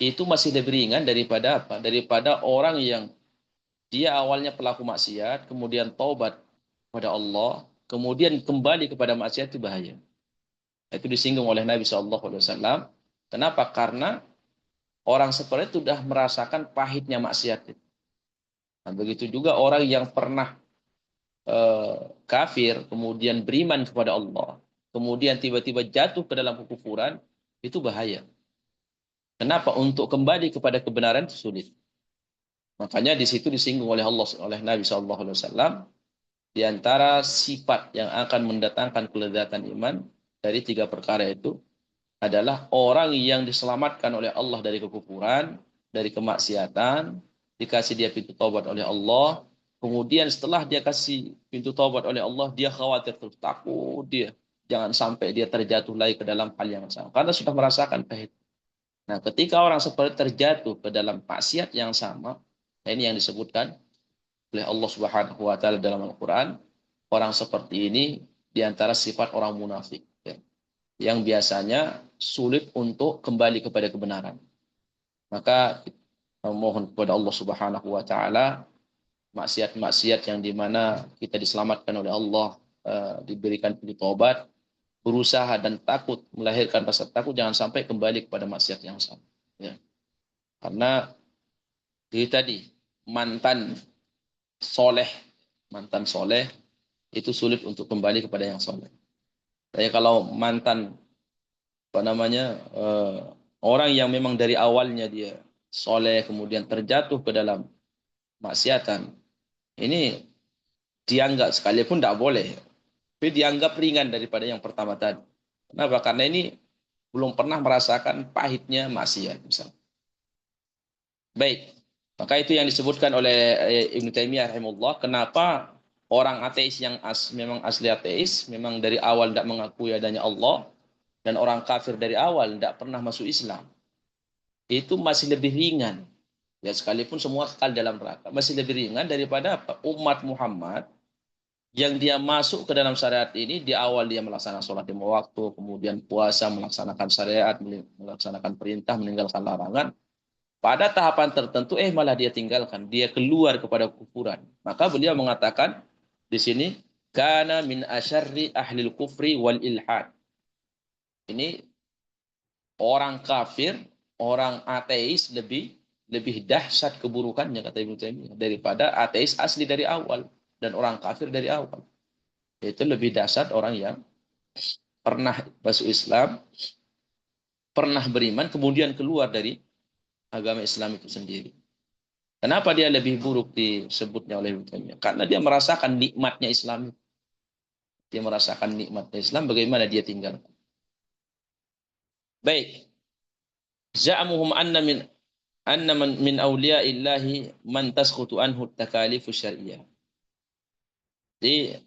Speaker 1: Itu masih lebih ringan daripada apa? Daripada orang yang dia awalnya pelaku maksiat, kemudian taubat kepada Allah, kemudian kembali kepada maksiat itu bahaya. Itu disinggung oleh Nabi SAW. Kenapa? Karena orang seperti itu sudah merasakan pahitnya maksiat. Nah, begitu juga orang yang pernah kafir, kemudian beriman kepada Allah, kemudian tiba-tiba jatuh ke dalam kekufuran, itu bahaya. Kenapa? Untuk kembali kepada kebenaran itu sulit. Makanya di situ disinggung oleh Allah, oleh Nabi SAW, di antara sifat yang akan mendatangkan kelezatan iman dari 3 perkara itu adalah orang yang diselamatkan oleh Allah dari kekufuran, dari kemaksiatan, dikasih dia pintu taubat oleh Allah, kemudian setelah dia kasih pintu taubat oleh Allah, dia khawatir terus, takut dia jangan sampai dia terjatuh lagi ke dalam hal yang sama karena sudah merasakan pahit. Nah, ketika orang seperti terjatuh ke dalam maksiat yang sama, nah ini yang disebutkan oleh Allah Subhanahu wa taala dalam Al-Qur'an, orang seperti ini di antara sifat orang munafik, ya, yang biasanya sulit untuk kembali kepada kebenaran. Maka mohon kepada Allah Subhanahu wa taala maksiat-maksiat yang dimana kita diselamatkan oleh Allah, diberikan pintu taubat, berusaha dan takut, melahirkan rasa takut jangan sampai kembali kepada maksiat yang sama. Ya. Karena itu tadi mantan soleh, mantan soleh itu sulit untuk kembali kepada yang soleh. Tapi kalau mantan apa namanya orang yang memang dari awalnya dia soleh kemudian terjatuh ke dalam maksiatan, ini dianggap sekalipun tidak boleh, tapi dianggap ringan daripada yang pertama tadi. Kenapa? Karena ini belum pernah merasakan pahitnya maksiat. Misalnya. Baik, maka itu yang disebutkan oleh Ibnu Taimiyah rahimahullah. Kenapa orang ateis yang memang asli ateis, memang dari awal tidak mengakui adanya Allah, dan orang kafir dari awal tidak pernah masuk Islam, itu masih lebih ringan. Ya sekalipun semua kekal dalam neraka, masih lebih ringan daripada umat Muhammad yang dia masuk ke dalam syariat ini di awal dia melaksanakan sholat lima waktu, kemudian puasa, melaksanakan syariat, melaksanakan perintah, meninggalkan larangan. Pada tahapan tertentu, malah dia tinggalkan, dia keluar kepada kufuran. Maka beliau mengatakan di sini, kana min asyarri ahlil kufri wal ilhad. Ini orang kafir, orang ateis lebih dahsyat keburukannya kata Ibnu Taimiyah daripada ateis asli dari awal dan orang kafir dari awal. Itu lebih dahsyat orang yang pernah masuk Islam, pernah beriman, kemudian keluar dari agama Islam itu sendiri. Kenapa dia lebih buruk disebutnya oleh Ibnu Taimiyah? Karena dia merasakan nikmatnya Islam. Dia merasakan nikmatnya Islam, bagaimana dia tinggal. Baik. Za'amuhum anna min awliyaillahi man taskhutu anhu takalifu syariah. Jadi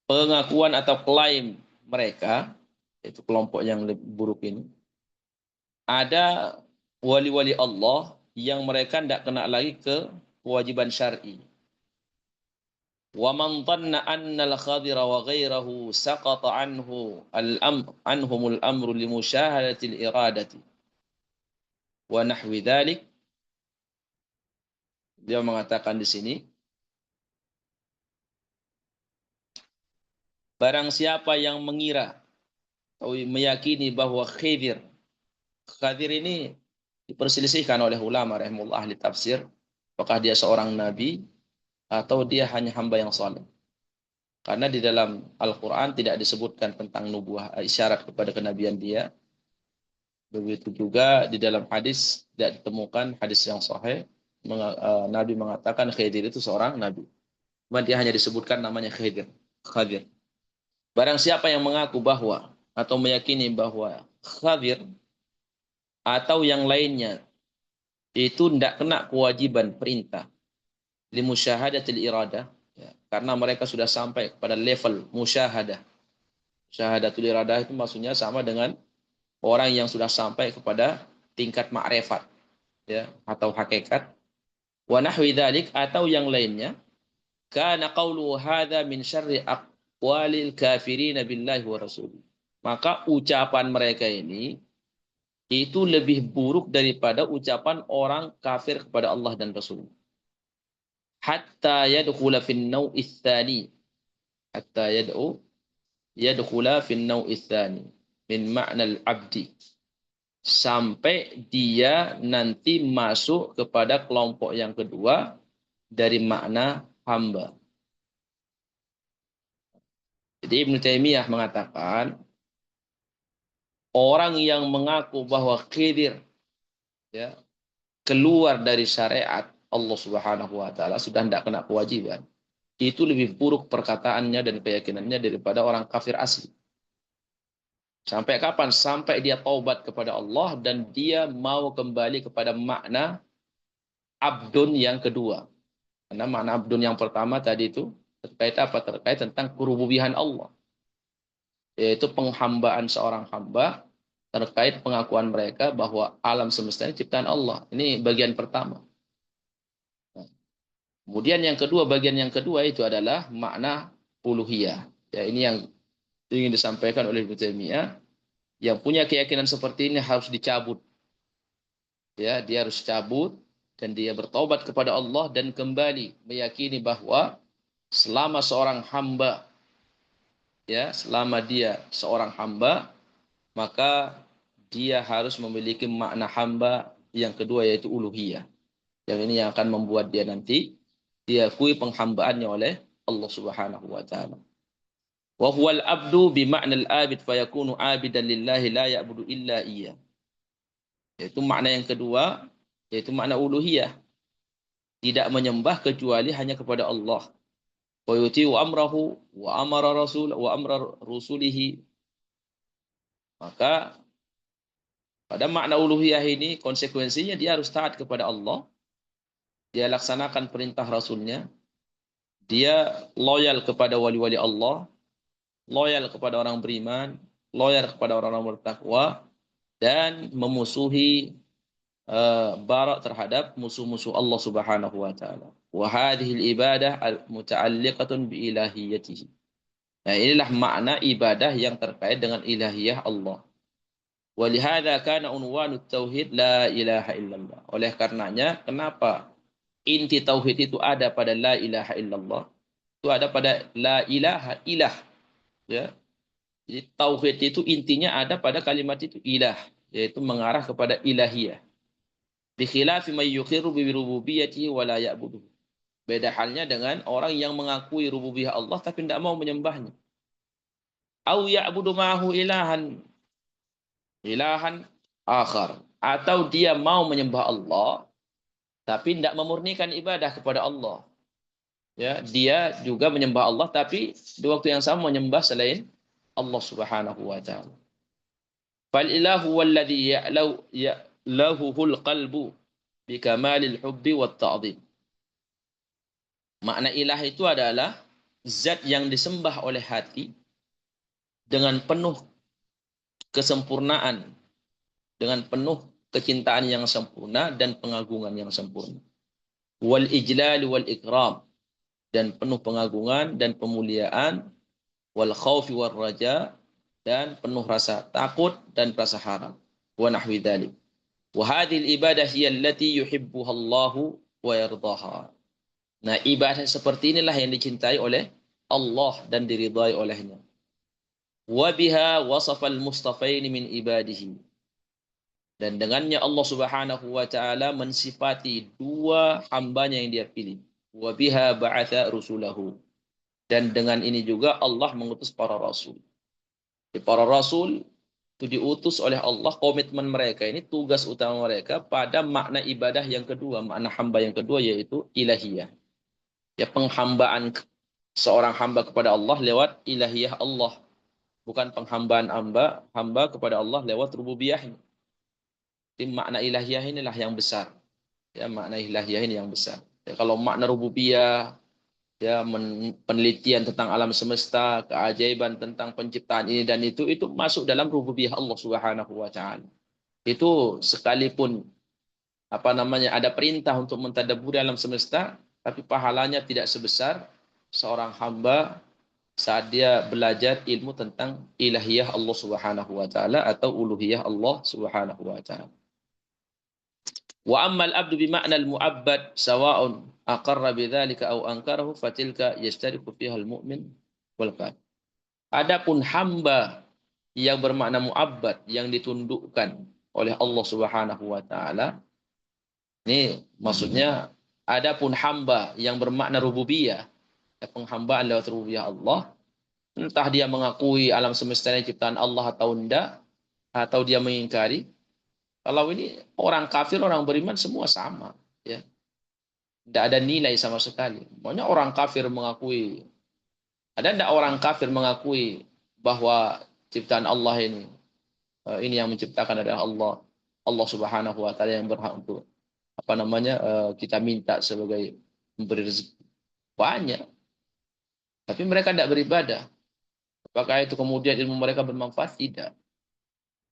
Speaker 1: pengakuan atau klaim mereka, itu kelompok yang lebih buruk ini, ada wali-wali Allah yang mereka tidak kena lagi ke kewajiban syar'i. Wa man dhanna anna al-khadira wa ghairahu saqata anhumul amru li musyahadati al-iradati wa nahwi dhalik. Dia mengatakan di sini, barang siapa yang mengira atau meyakini bahwa Khidir ini diperselisihkan oleh ulama rahimahullah ahli tafsir, apakah dia seorang nabi atau dia hanya hamba yang saleh. Karena di dalam Al-Quran tidak disebutkan tentang nubuah, isyarat kepada kenabian dia. Begitu juga di dalam hadis tidak ditemukan hadis yang sahih Nabi mengatakan Khidir itu seorang nabi. Cuma dia hanya disebutkan namanya Khidir. Barang siapa yang mengaku bahwa atau meyakini bahwa Khidir atau yang lainnya itu tidak kena kewajiban perintah limusyahadatil iradah, ya, karena mereka sudah sampai pada level musyahadah. Syahadatul iradah itu maksudnya sama dengan orang yang sudah sampai kepada tingkat ma'rifat, ya, atau hakikat. Wa nahwi dzalik atau yang lainnya, kana qawlu hadza min syarri aqwalil kafirin billahi wa rasulih. Maka ucapan mereka ini itu lebih buruk daripada ucapan orang kafir kepada Allah dan Rasul. Hatta yadkhula fin naw'is tsani. Hatta yadkhula fin naw'is tsani min ma'na al-'abdi. Sampai dia nanti masuk kepada kelompok yang kedua dari makna hamba. Jadi Ibnu Taimiyah mengatakan orang yang mengaku bahwa Khidir, ya, keluar dari syariat Allah Subhanahu wa taala sudah tidak kena kewajiban. Itu lebih buruk perkataannya dan keyakinannya daripada orang kafir asli. Sampai kapan? Sampai dia taubat kepada Allah dan dia mau kembali kepada makna abdun yang kedua. Karena makna abdun yang pertama tadi itu terkait apa? Terkait tentang kerububihan Allah. Yaitu penghambaan seorang hamba terkait pengakuan mereka bahwa alam semesta ini ciptaan Allah. Ini bagian pertama. Kemudian yang kedua, bagian yang kedua itu adalah makna uluhiyah. Ya, ini yang ingin disampaikan oleh Ibnu Taimiyah. Yang punya keyakinan seperti ini harus dicabut. Ya, dia harus cabut dan dia bertobat kepada Allah dan kembali meyakini bahwa selama seorang hamba, ya, selama dia seorang hamba, maka dia harus memiliki makna hamba yang kedua yaitu uluhiyah. Yang ini yang akan membuat dia nanti diakui penghambaannya oleh Allah Subhanahu wa taala. Wa huwal abdu bi ma'nal abid fayakunu abidan lillahi la ya'budu illa iyyah. Yaitu makna yang kedua, yaitu makna uluhiyah. Tidak menyembah kecuali hanya kepada Allah. Wa yuti'u amrahu wa amara rasul wa amra rusulihi. Maka pada makna uluhiyah ini konsekuensinya dia harus taat kepada Allah. Dia laksanakan perintah rasulnya. Dia loyal kepada wali-wali Allah. Loyal kepada orang beriman. Loyal kepada orang-orang bertakwa. Dan memusuhi barak terhadap musuh-musuh Allah Subhanahu wa taala. Wa hadhihi ibadah muta'alliqatun bi ilahiyatihi. Nah, inilah makna ibadah yang terkait dengan ilahiyah Allah. Wa lihadza kana unwanut tauhid la ilaha illallah. Oleh karenanya, kenapa inti tauhid itu ada pada la ilaha illallah? Itu ada pada la ilaha ilah, ya. Jadi tauhid itu intinya ada pada kalimat itu ilah, yaitu mengarah kepada ilahiyah. Bikhilafi may yuqirru bi rububiyyatihi wa la ya'budu. Beda halnya dengan orang yang mengakui rububiyah Allah tapi tidak mau menyembahnya. Au ya'budu ma'ahu ilahan akhar. Atau dia mau menyembah Allah tapi tidak memurnikan ibadah kepada Allah. Ya, dia juga menyembah Allah tapi di waktu yang sama menyembah selain Allah Subhanahu wa taala. Fal ilahu walladhi ya'lahuhul qalbu bikamalil hubbi wat ta'dhim. Makna ilah itu adalah zat yang disembah oleh hati dengan penuh kesempurnaan, dengan penuh kecintaan yang sempurna dan pengagungan yang sempurna. Wal ijlal wal ikram, dan penuh pengagungan dan pemuliaan, wal khaufi wal raja, dan penuh rasa takut dan rasa harap. Wa nahwi dzalik. Wa hadhil ibadah hiya allati yuhibbuha Allahu wa yardaha. Nah, ibadah seperti inilah yang dicintai oleh Allah dan diridhai olehnya. Wa biha wasafal mustafaini min ibadihi. Dan dengannya Allah Subhanahu wa taala mensifati dua hambanya yang dia pilih. Wa biha ba'atha rusulahu. Dan dengan ini juga Allah mengutus para rasul. Di para rasul itu diutus oleh Allah, komitmen mereka ini, tugas utama mereka pada makna ibadah yang kedua, makna hamba yang kedua yaitu ilahiyah. Ya, penghambaan seorang hamba kepada Allah lewat ilahiyah Allah, bukan penghambaan hamba kepada Allah lewat rububiyahnya. Jadi makna ilahiyah inilah yang besar. Ya, makna ilahiyah ini yang besar. Ya, kalau makna rububiyah, ya, penelitian tentang alam semesta, keajaiban tentang penciptaan ini dan itu masuk dalam rububiyah Allah Subhanahu wa taala. Itu sekalipun ada perintah untuk mentadabburi alam semesta, tapi pahalanya tidak sebesar seorang hamba saat dia belajar ilmu tentang ilahiyah Allah Subhanahu wa taala atau uluhiyah Allah Subhanahu wa taala. Wa ammal abdu bi ma'na al-mu'abbad sawa'un aqarra bidzalika aw ankarahu fatilka yashtariku fiha al-mu'min wal kafir. Adapun hamba yang bermakna mu'abbad yang ditundukkan oleh Allah Subhanahu wa taala, ini maksudnya adapun hamba yang bermakna rububiyah, penghambaan lewat rububiyah Allah, entah dia mengakui alam semesta ini ciptaan Allah atau tidak, atau dia mengingkari. Kalau ini orang kafir, orang beriman semua sama, ya. Tidak ada nilai sama sekali. Pokoknya orang kafir mengakui, ada tidak orang kafir mengakui bahwa ciptaan Allah ini yang menciptakan adalah Allah, Allah Subhanahu wa taala yang berhak untuk kita minta sebagai memberi rezeki. Banyak, tapi mereka tidak beribadah. Apakah itu kemudian ilmu mereka bermanfaat? Tidak.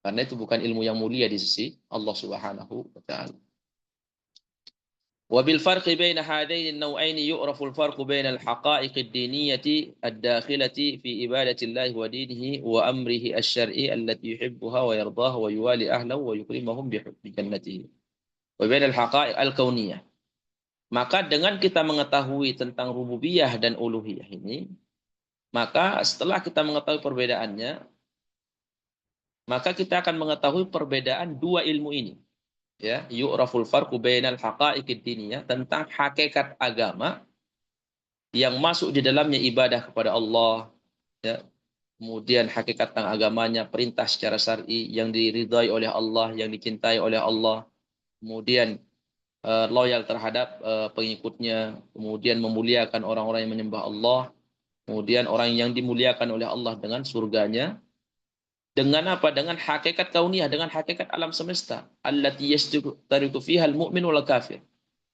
Speaker 1: Karena itu bukan ilmu yang mulia di sisi Allah Subhanahu wa taala. وبالفرق بين هذين النوعين يعرف الفرق بين الحقائق الدينية الداخلة في عبادة الله ودينه وأمره الشرعي التي يحبها ويرضاها ويوالي أهله ويكرمهم بجنته وبين الحقائق الكونية. Maka dengan kita mengetahui tentang rububiyah dan uluhiyah ini, maka setelah kita mengetahui perbedaannya, maka kita akan mengetahui perbedaan dua ilmu ini. Ya, yu'raful farqu bainal haqa'iqid diniyah, tentang hakikat agama yang masuk di dalamnya ibadah kepada Allah, ya. Kemudian hakikat tentang agamanya, perintah secara syar'i yang diridhai oleh Allah, yang dicintai oleh Allah. Kemudian loyal terhadap pengikutnya, kemudian memuliakan orang-orang yang menyembah Allah, kemudian orang yang dimuliakan oleh Allah dengan surganya, dengan apa? Dengan hakikat kauniyah, dengan hakikat alam semesta, allati yashtariku fiha al-mu'min wal kafir,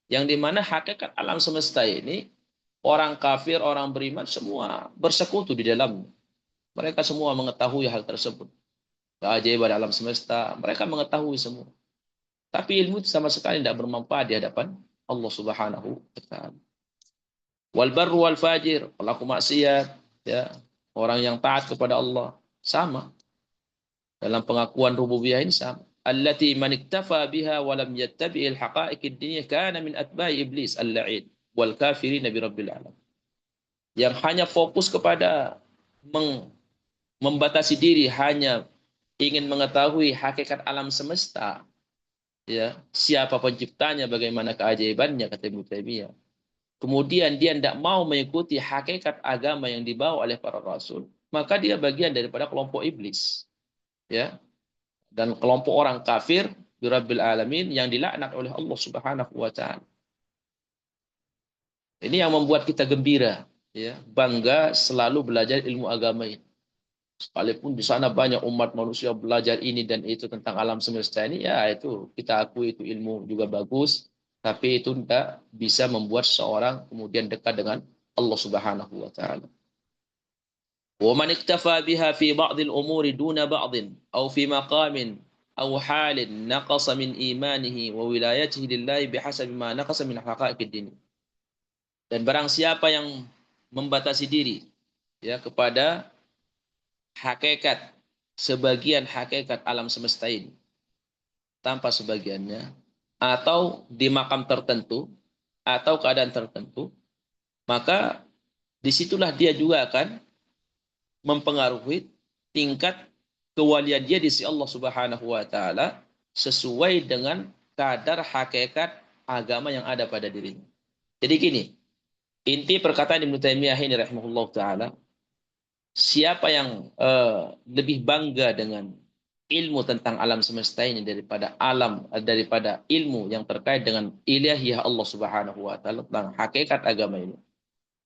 Speaker 1: yang dimana hakikat alam semesta ini orang kafir, orang beriman semua bersekutu di dalamnya. Mereka semua mengetahui hal tersebut. Keajaiban alam semesta, mereka mengetahui semua. Tapi ilmu itu sama sekali tidak bermanfaat di hadapan Allah Subhanahu wa taala. Wal barru wal fajir, pelaku maksiat, ya, orang yang taat kepada Allah, sama. Dalam pengakuan rububiyah ini sama. Allati man iktafa biha wa lam yattabi'il haqa'iqid diniyah kana min atba'i iblis al-la'in wal kafirin bi rabbil alamin. Yang hanya fokus kepada membatasi diri, hanya ingin mengetahui hakikat alam semesta, ya, siapa penciptanya, bagaimana keajaibannya, kata Ibnu Taimiyah. Kemudian dia tidak mau mengikuti hakikat agama yang dibawa oleh para rasul, maka dia bagian daripada kelompok iblis, ya, dan kelompok orang kafir birabbil alamin yang dilaknat oleh Allah Subhanahu wa taala. Ini yang membuat kita gembira, ya, bangga selalu belajar ilmu agama ini. Sekalipun di sana banyak umat manusia belajar ini dan itu tentang alam semesta ini, ya itu kita akui itu ilmu juga bagus, tapi itu tidak bisa membuat seorang kemudian dekat dengan Allah Subhanahu wa taala. Wa man iktafa biha fi ba'd al-umuri duna ba'd aw fi maqamin aw halin naqasa min imanihi wa wilayatihi lillahi bihasabi ma naqasa min haqa'iqid din. Dan barang siapa yang membatasi diri, ya, kepada hakikat, sebagian hakikat alam semesta ini tanpa sebagiannya, atau di makam tertentu atau keadaan tertentu, maka disitulah dia juga akan mempengaruhi tingkat kewalian dia di sisi Allah Subhanahu wa taala sesuai dengan kadar hakikat agama yang ada pada dirinya. Jadi gini, inti perkataan Ibnu Taimiyah ini rahimahullah taala, siapa yang lebih bangga dengan ilmu tentang alam semesta ini daripada ilmu yang terkait dengan ilahiyah Allah Subhanahu wa taala tentang hakikat agama ini,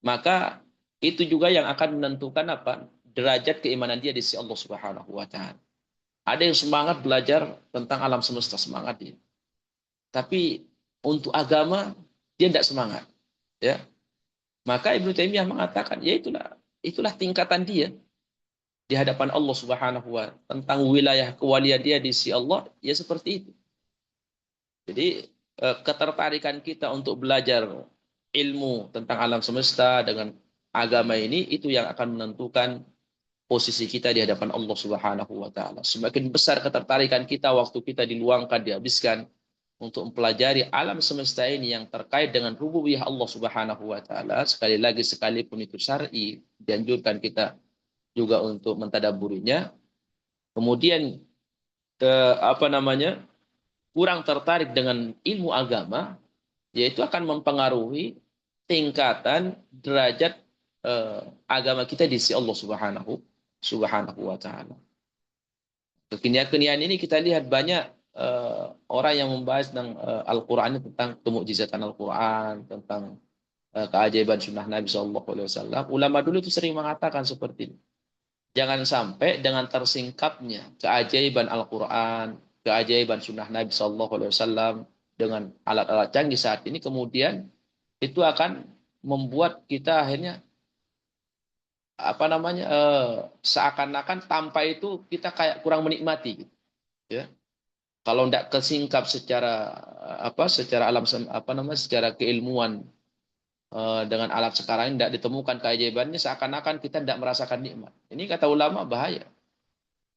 Speaker 1: maka itu juga yang akan menentukan apa? Derajat keimanan dia di sisi Allah Subhanahu wa taala. Ada yang semangat belajar tentang alam semesta, semangat dia. Tapi untuk agama dia tidak semangat, ya. Maka Ibnu Taimiyah mengatakan, ya itulah tingkatan dia di hadapan Allah Subhanahu wa taala tentang wilayah kewalian dia di sisi Allah, ya seperti itu. Jadi ketertarikan kita untuk belajar ilmu tentang alam semesta dengan agama ini, itu yang akan menentukan posisi kita di hadapan Allah Subhanahu wa taala. Semakin besar ketertarikan kita, waktu kita diluangkan, dihabiskan untuk mempelajari alam semesta ini yang terkait dengan rububiyah Allah Subhanahu wa taala, sekali lagi sekalipun itu syar'i, dianjurkan kita juga untuk mentadaburinya. Kemudian kurang tertarik dengan ilmu agama, yaitu akan mempengaruhi tingkatan derajat agama kita di sisi Allah Subhanahu wa taala. Kekinian-kekinian ini kita lihat banyak orang yang membahas tentang Al-Quran, tentang kemukjizatan Al-Quran, tentang keajaiban sunnah Nabi SAW. Ulama dulu itu sering mengatakan seperti ini. Jangan sampai dengan tersingkapnya keajaiban Al-Quran, keajaiban sunnah Nabi SAW dengan alat-alat canggih saat ini, kemudian itu akan membuat kita akhirnya apa namanya seakan-akan tanpa itu kita kayak kurang menikmati, gitu, ya. Kalau tidak kesingkap secara secara alam apa namanya secara keilmuan dengan alat sekarang ini tidak ditemukan keajaibannya, seakan-akan kita tidak merasakan nikmat. Ini kata ulama bahaya.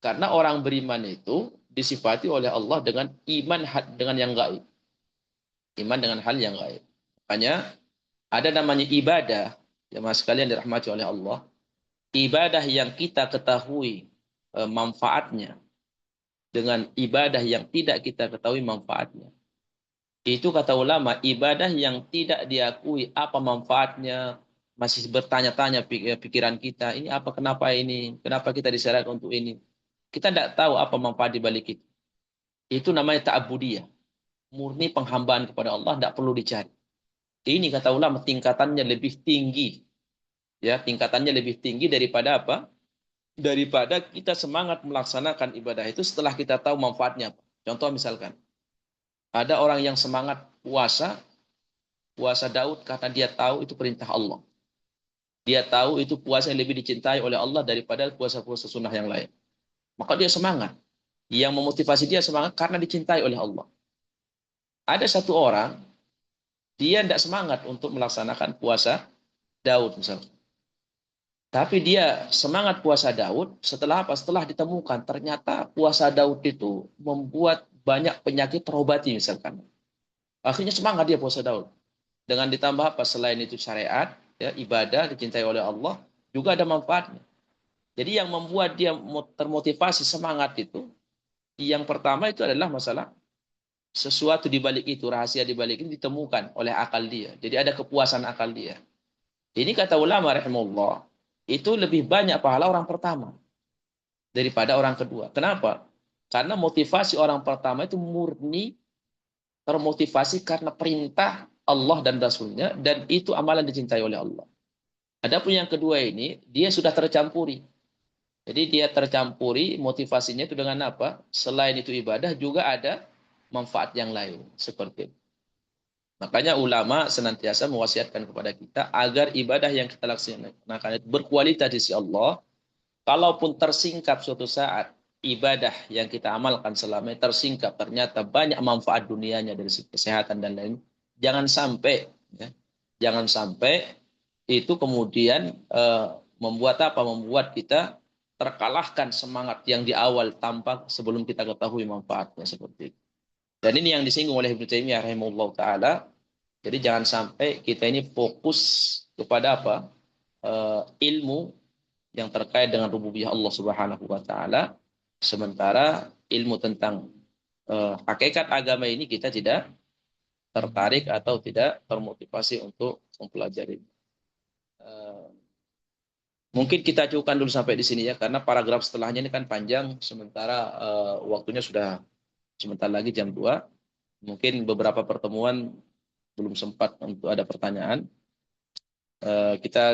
Speaker 1: Karena orang beriman itu disifati oleh Allah dengan iman dengan yang gaib. Iman dengan hal yang gaib. Makanya ada namanya ibadah, jemaah sekalian dirahmati oleh Allah. Ibadah yang kita ketahui manfaatnya dengan ibadah yang tidak kita ketahui manfaatnya. Itu kata ulama, ibadah yang tidak diakui apa manfaatnya, masih bertanya-tanya pikiran kita, ini apa, kenapa ini, kenapa kita disyariatkan untuk ini. Kita tidak tahu apa manfaat di balik itu. Itu namanya ta'abudiyah. Murni penghambaan kepada Allah, tidak perlu dicari. Ini kata ulama tingkatannya lebih tinggi. Ya, tingkatannya lebih tinggi daripada apa? Daripada kita semangat melaksanakan ibadah itu setelah kita tahu manfaatnya. Contoh misalkan, ada orang yang semangat puasa Daud karena dia tahu itu perintah Allah. Dia tahu itu puasa yang lebih dicintai oleh Allah daripada puasa-puasa sunnah yang lain. Maka dia semangat. Yang memotivasi dia semangat karena dicintai oleh Allah. Ada satu orang, dia tidak semangat untuk melaksanakan puasa Daud misalnya. Tapi dia semangat puasa Daud setelah apa? Setelah ditemukan ternyata puasa Daud itu membuat banyak penyakit terobati misalkan. Akhirnya semangat dia puasa Daud. Dengan ditambah apa? Selain itu syariat, ya, ibadah dicintai oleh Allah, juga ada manfaatnya. Jadi yang membuat dia termotivasi semangat itu, yang pertama itu adalah masalah sesuatu di balik itu, rahasia di balik itu ditemukan oleh akal dia. Jadi ada kepuasan akal dia. Ini kata ulama rahimahullah, itu lebih banyak pahala orang pertama daripada orang kedua. Kenapa? Karena motivasi orang pertama itu murni termotivasi karena perintah Allah dan Rasulnya, dan itu amalan dicintai oleh Allah. Adapun yang kedua ini, dia sudah tercampuri. Jadi dia tercampuri motivasinya itu dengan apa? Selain itu ibadah juga ada manfaat yang lain. Seperti itu. Makanya ulama senantiasa mewasiatkan kepada kita agar ibadah yang kita laksanakan itu berkualitas di sisi Allah. Kalaupun tersingkap suatu saat ibadah yang kita amalkan selama ini tersingkap, ternyata banyak manfaat dunianya dari segi kesehatan dan lain, jangan sampai, ya, jangan sampai itu kemudian membuat apa? Membuat kita terkalahkan semangat yang di awal tanpa sebelum kita ketahui manfaatnya seperti itu. Dan ini yang disinggung oleh Ibnu Taimiyah rahimahullah taala. Jadi jangan sampai kita ini fokus kepada apa? Ilmu yang terkait dengan rububiyah Allah Subhanahu wa taala, sementara ilmu tentang hakikat agama ini kita tidak tertarik atau tidak termotivasi untuk mempelajari. Mungkin kita cukupkan dulu sampai di sini ya, karena paragraf setelahnya ini kan panjang, sementara waktunya sudah sebentar lagi jam 2. Mungkin beberapa pertemuan belum sempat untuk ada pertanyaan. Kita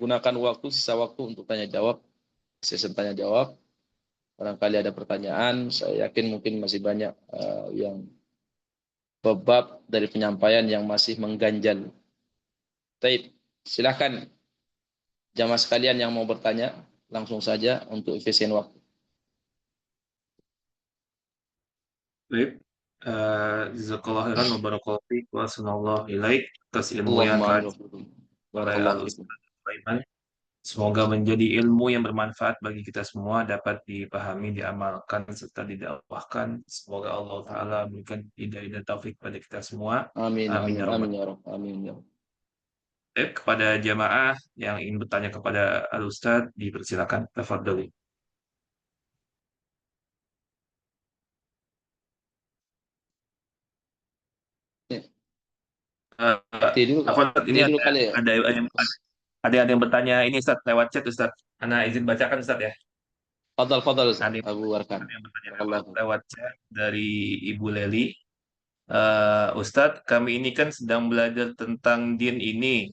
Speaker 1: gunakan sisa waktu untuk tanya jawab, sesi tanya jawab. Barangkali ada pertanyaan, saya yakin mungkin masih banyak yang bab dari penyampaian yang masih mengganjal. Baik, silakan jamaah sekalian yang mau bertanya, langsung saja untuk efisien waktu.
Speaker 2: Baik, jazakallahu khairan wa barakallahu fiik wa sanallahu ilaik atas ilmu yang
Speaker 1: Allahumma
Speaker 2: telah
Speaker 1: amin.
Speaker 2: disampaikan oleh
Speaker 1: Barakallahu fiikum.
Speaker 2: Al-Ustaz Sulaiman. Semoga menjadi ilmu yang bermanfaat bagi kita semua, dapat dipahami, diamalkan, serta didakwahkan. Semoga Allah Ta'ala memberikan hidayah dan taufik pada kita semua.
Speaker 1: Amin,
Speaker 2: Amin ya
Speaker 1: amin,
Speaker 2: Rabbal.
Speaker 1: amin ya Rabb. Amin ya Rabb.
Speaker 2: Kepada jamaah yang ingin bertanya kepada Al-Ustaz, dipersilakan. Tafadhali.
Speaker 1: Ya,
Speaker 2: Eh, ini
Speaker 1: Ini dulu kali ya.
Speaker 2: ada yang bertanya ini Ustaz lewat chat Ustaz. Ana izin bacakan Ustaz ya.
Speaker 1: Fadal Ustaz
Speaker 2: Ada
Speaker 1: Abu Warkan.
Speaker 2: yang bertanya
Speaker 1: Barakallahu.
Speaker 2: lewat chat dari Ibu Leli. Ustadz, kami ini kan sedang belajar tentang din ini.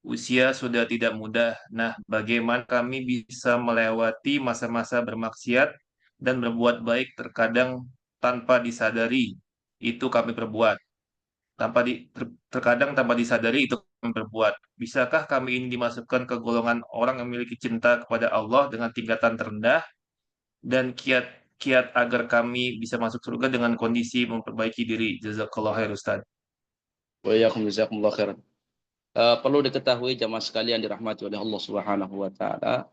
Speaker 2: Usia sudah tidak mudah. Nah, bagaimana kami bisa melewati masa-masa bermaksiat dan berbuat baik terkadang tanpa disadari itu kami perbuat. Terkadang tanpa disadari itu kami perbuat. Bisakah kami ini dimasukkan ke golongan orang yang memiliki cinta kepada Allah dengan tingkatan terendah dan kiat-kiat agar kami bisa masuk surga dengan kondisi memperbaiki diri. Jazakallah khair Ustaz.
Speaker 1: Wa iyyakum jazakumullah khairan. Perlu diketahui jamaah sekalian dirahmati oleh Allah Subhanahu wa taala,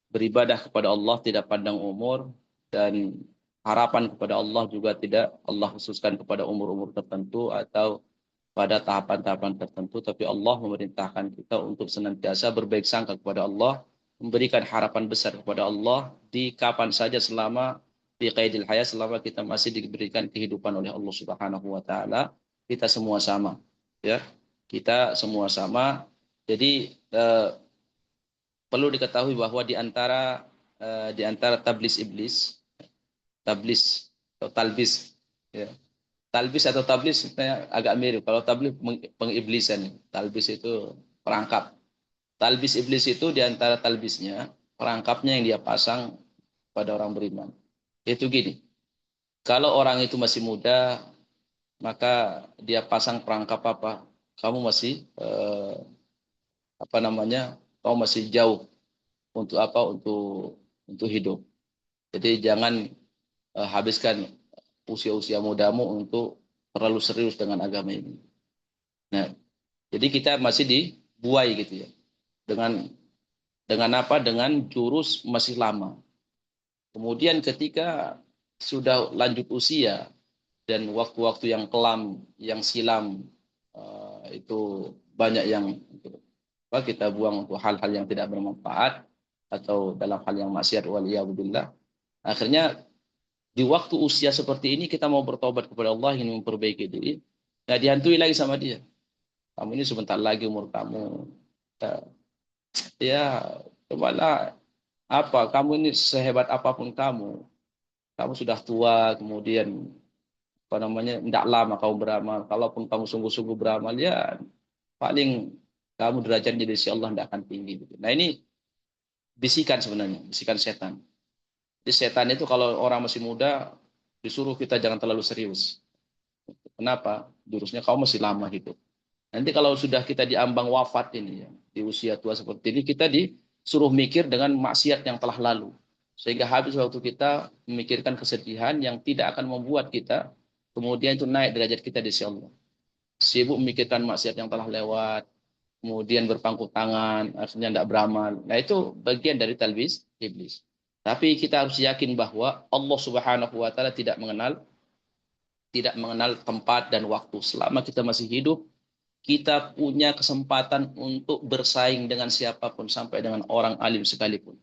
Speaker 1: beribadah kepada Allah tidak pandang umur, dan harapan kepada Allah juga tidak Allah khususkan kepada umur-umur tertentu atau pada tahapan-tahapan tertentu, tapi Allah memerintahkan kita untuk senantiasa berbaik sangka kepada Allah, memberikan harapan besar kepada Allah di kapan saja selama di qaidil hayat, selama kita masih diberikan kehidupan oleh Allah Subhanahu wa taala, kita semua sama, ya. Kita semua sama. Jadi perlu diketahui bahwa di antara tablis iblis, tablis atau talbis, ya. Talbis atau tablis sebenarnya agak mirip. Kalau tablis pengiblisan, talbis itu perangkap. Talbis iblis itu di antara talbisnya, perangkapnya yang dia pasang pada orang beriman. Itu gini, kalau orang itu masih muda, maka dia pasang perangkap apa? Kamu masih apa namanya? Kamu masih jauh untuk apa? Untuk hidup. Jadi jangan habiskan usia-usia mudamu untuk terlalu serius dengan agama ini. Nah, jadi kita masih dibuai gitu ya. Dengan apa? Dengan jurus masih lama. Kemudian ketika sudah lanjut usia dan waktu-waktu yang kelam, yang silam, itu banyak yang kita buang untuk hal-hal yang tidak bermanfaat atau dalam hal yang maksiat waliyadzubillah. Akhirnya di waktu usia seperti ini kita mau bertobat kepada Allah, ingin memperbaiki diri, nah dihantui lagi sama dia. Kamu ini sebentar lagi umur kamu, ya cobalah, apa kamu ini sehebat apapun kamu sudah tua, kemudian apa namanya tidak lama kamu beramal. Kalaupun kamu sungguh-sungguh beramal, ya paling kamu derajatnya di sisi Allah tidak akan tinggi. Nah ini bisikan sebenarnya, bisikan setan. Jadi setan itu kalau orang masih muda disuruh kita jangan terlalu serius. Kenapa? Jurusnya kamu masih lama hidup. Nanti kalau sudah kita diambang wafat ini ya, di usia tua seperti ini, kita disuruh mikir dengan maksiat yang telah lalu. Sehingga habis waktu kita memikirkan kesedihan yang tidak akan membuat kita kemudian itu naik derajat kita di sisi Allah. Sibuk memikirkan maksiat yang telah lewat, kemudian berpangku tangan, akhirnya tidak beramal. Nah itu bagian dari talbis iblis. Tapi kita harus yakin bahwa Allah Subhanahu wa taala tidak mengenal tempat dan waktu. Selama kita masih hidup, kita punya kesempatan untuk bersaing dengan siapapun sampai dengan orang alim sekalipun.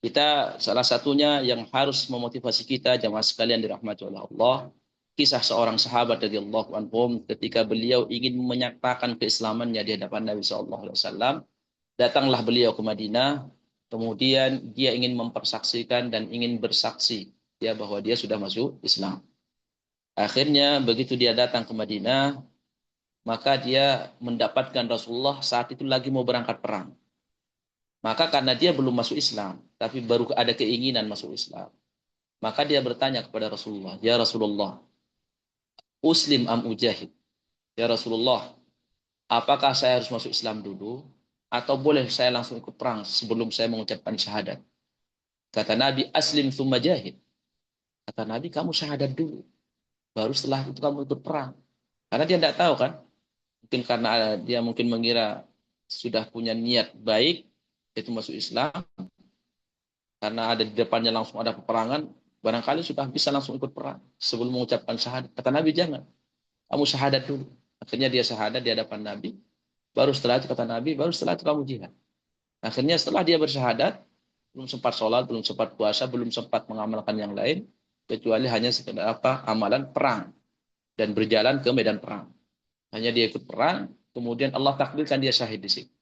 Speaker 1: Kita salah satunya yang harus memotivasi kita jamaah sekalian dirahmati oleh Allah, kisah seorang sahabat radhiyallahu anhum ketika beliau ingin menyatakan keislamannya di hadapan Nabi sallallahu alaihi wasallam, datanglah beliau ke Madinah, kemudian dia ingin mempersaksikan dan ingin bersaksi ya bahwa dia sudah masuk Islam. Akhirnya begitu dia datang ke Madinah, maka dia mendapatkan Rasulullah saat itu lagi mau berangkat perang. Maka karena dia belum masuk Islam, tapi baru ada keinginan masuk Islam, maka dia bertanya kepada Rasulullah, "Ya Rasulullah, Muslim am ujahid?" Ya Rasulullah, apakah saya harus masuk Islam dulu atau boleh saya langsung ikut perang sebelum saya mengucapkan syahadat? Kata Nabi, "Aslim tsumma jahid." Kata Nabi, kamu syahadat dulu, baru setelah itu kamu ikut perang. Karena dia tidak tahu kan, mungkin karena dia mungkin mengira sudah punya niat baik, itu masuk Islam, karena ada di depannya langsung ada peperangan, barangkali sudah bisa langsung ikut perang sebelum mengucapkan syahadat. Kata Nabi, jangan, kamu syahadat dulu. Akhirnya dia syahadat di hadapan Nabi, baru setelah itu kata Nabi, baru setelah itu kamu jihad. Akhirnya setelah dia bersyahadat, belum sempat sholat, belum sempat puasa, belum sempat mengamalkan yang lain, kecuali hanya sekedar apa, amalan perang dan berjalan ke medan perang. Hanya dia ikut perang, kemudian Allah takdirkan dia syahid di situ.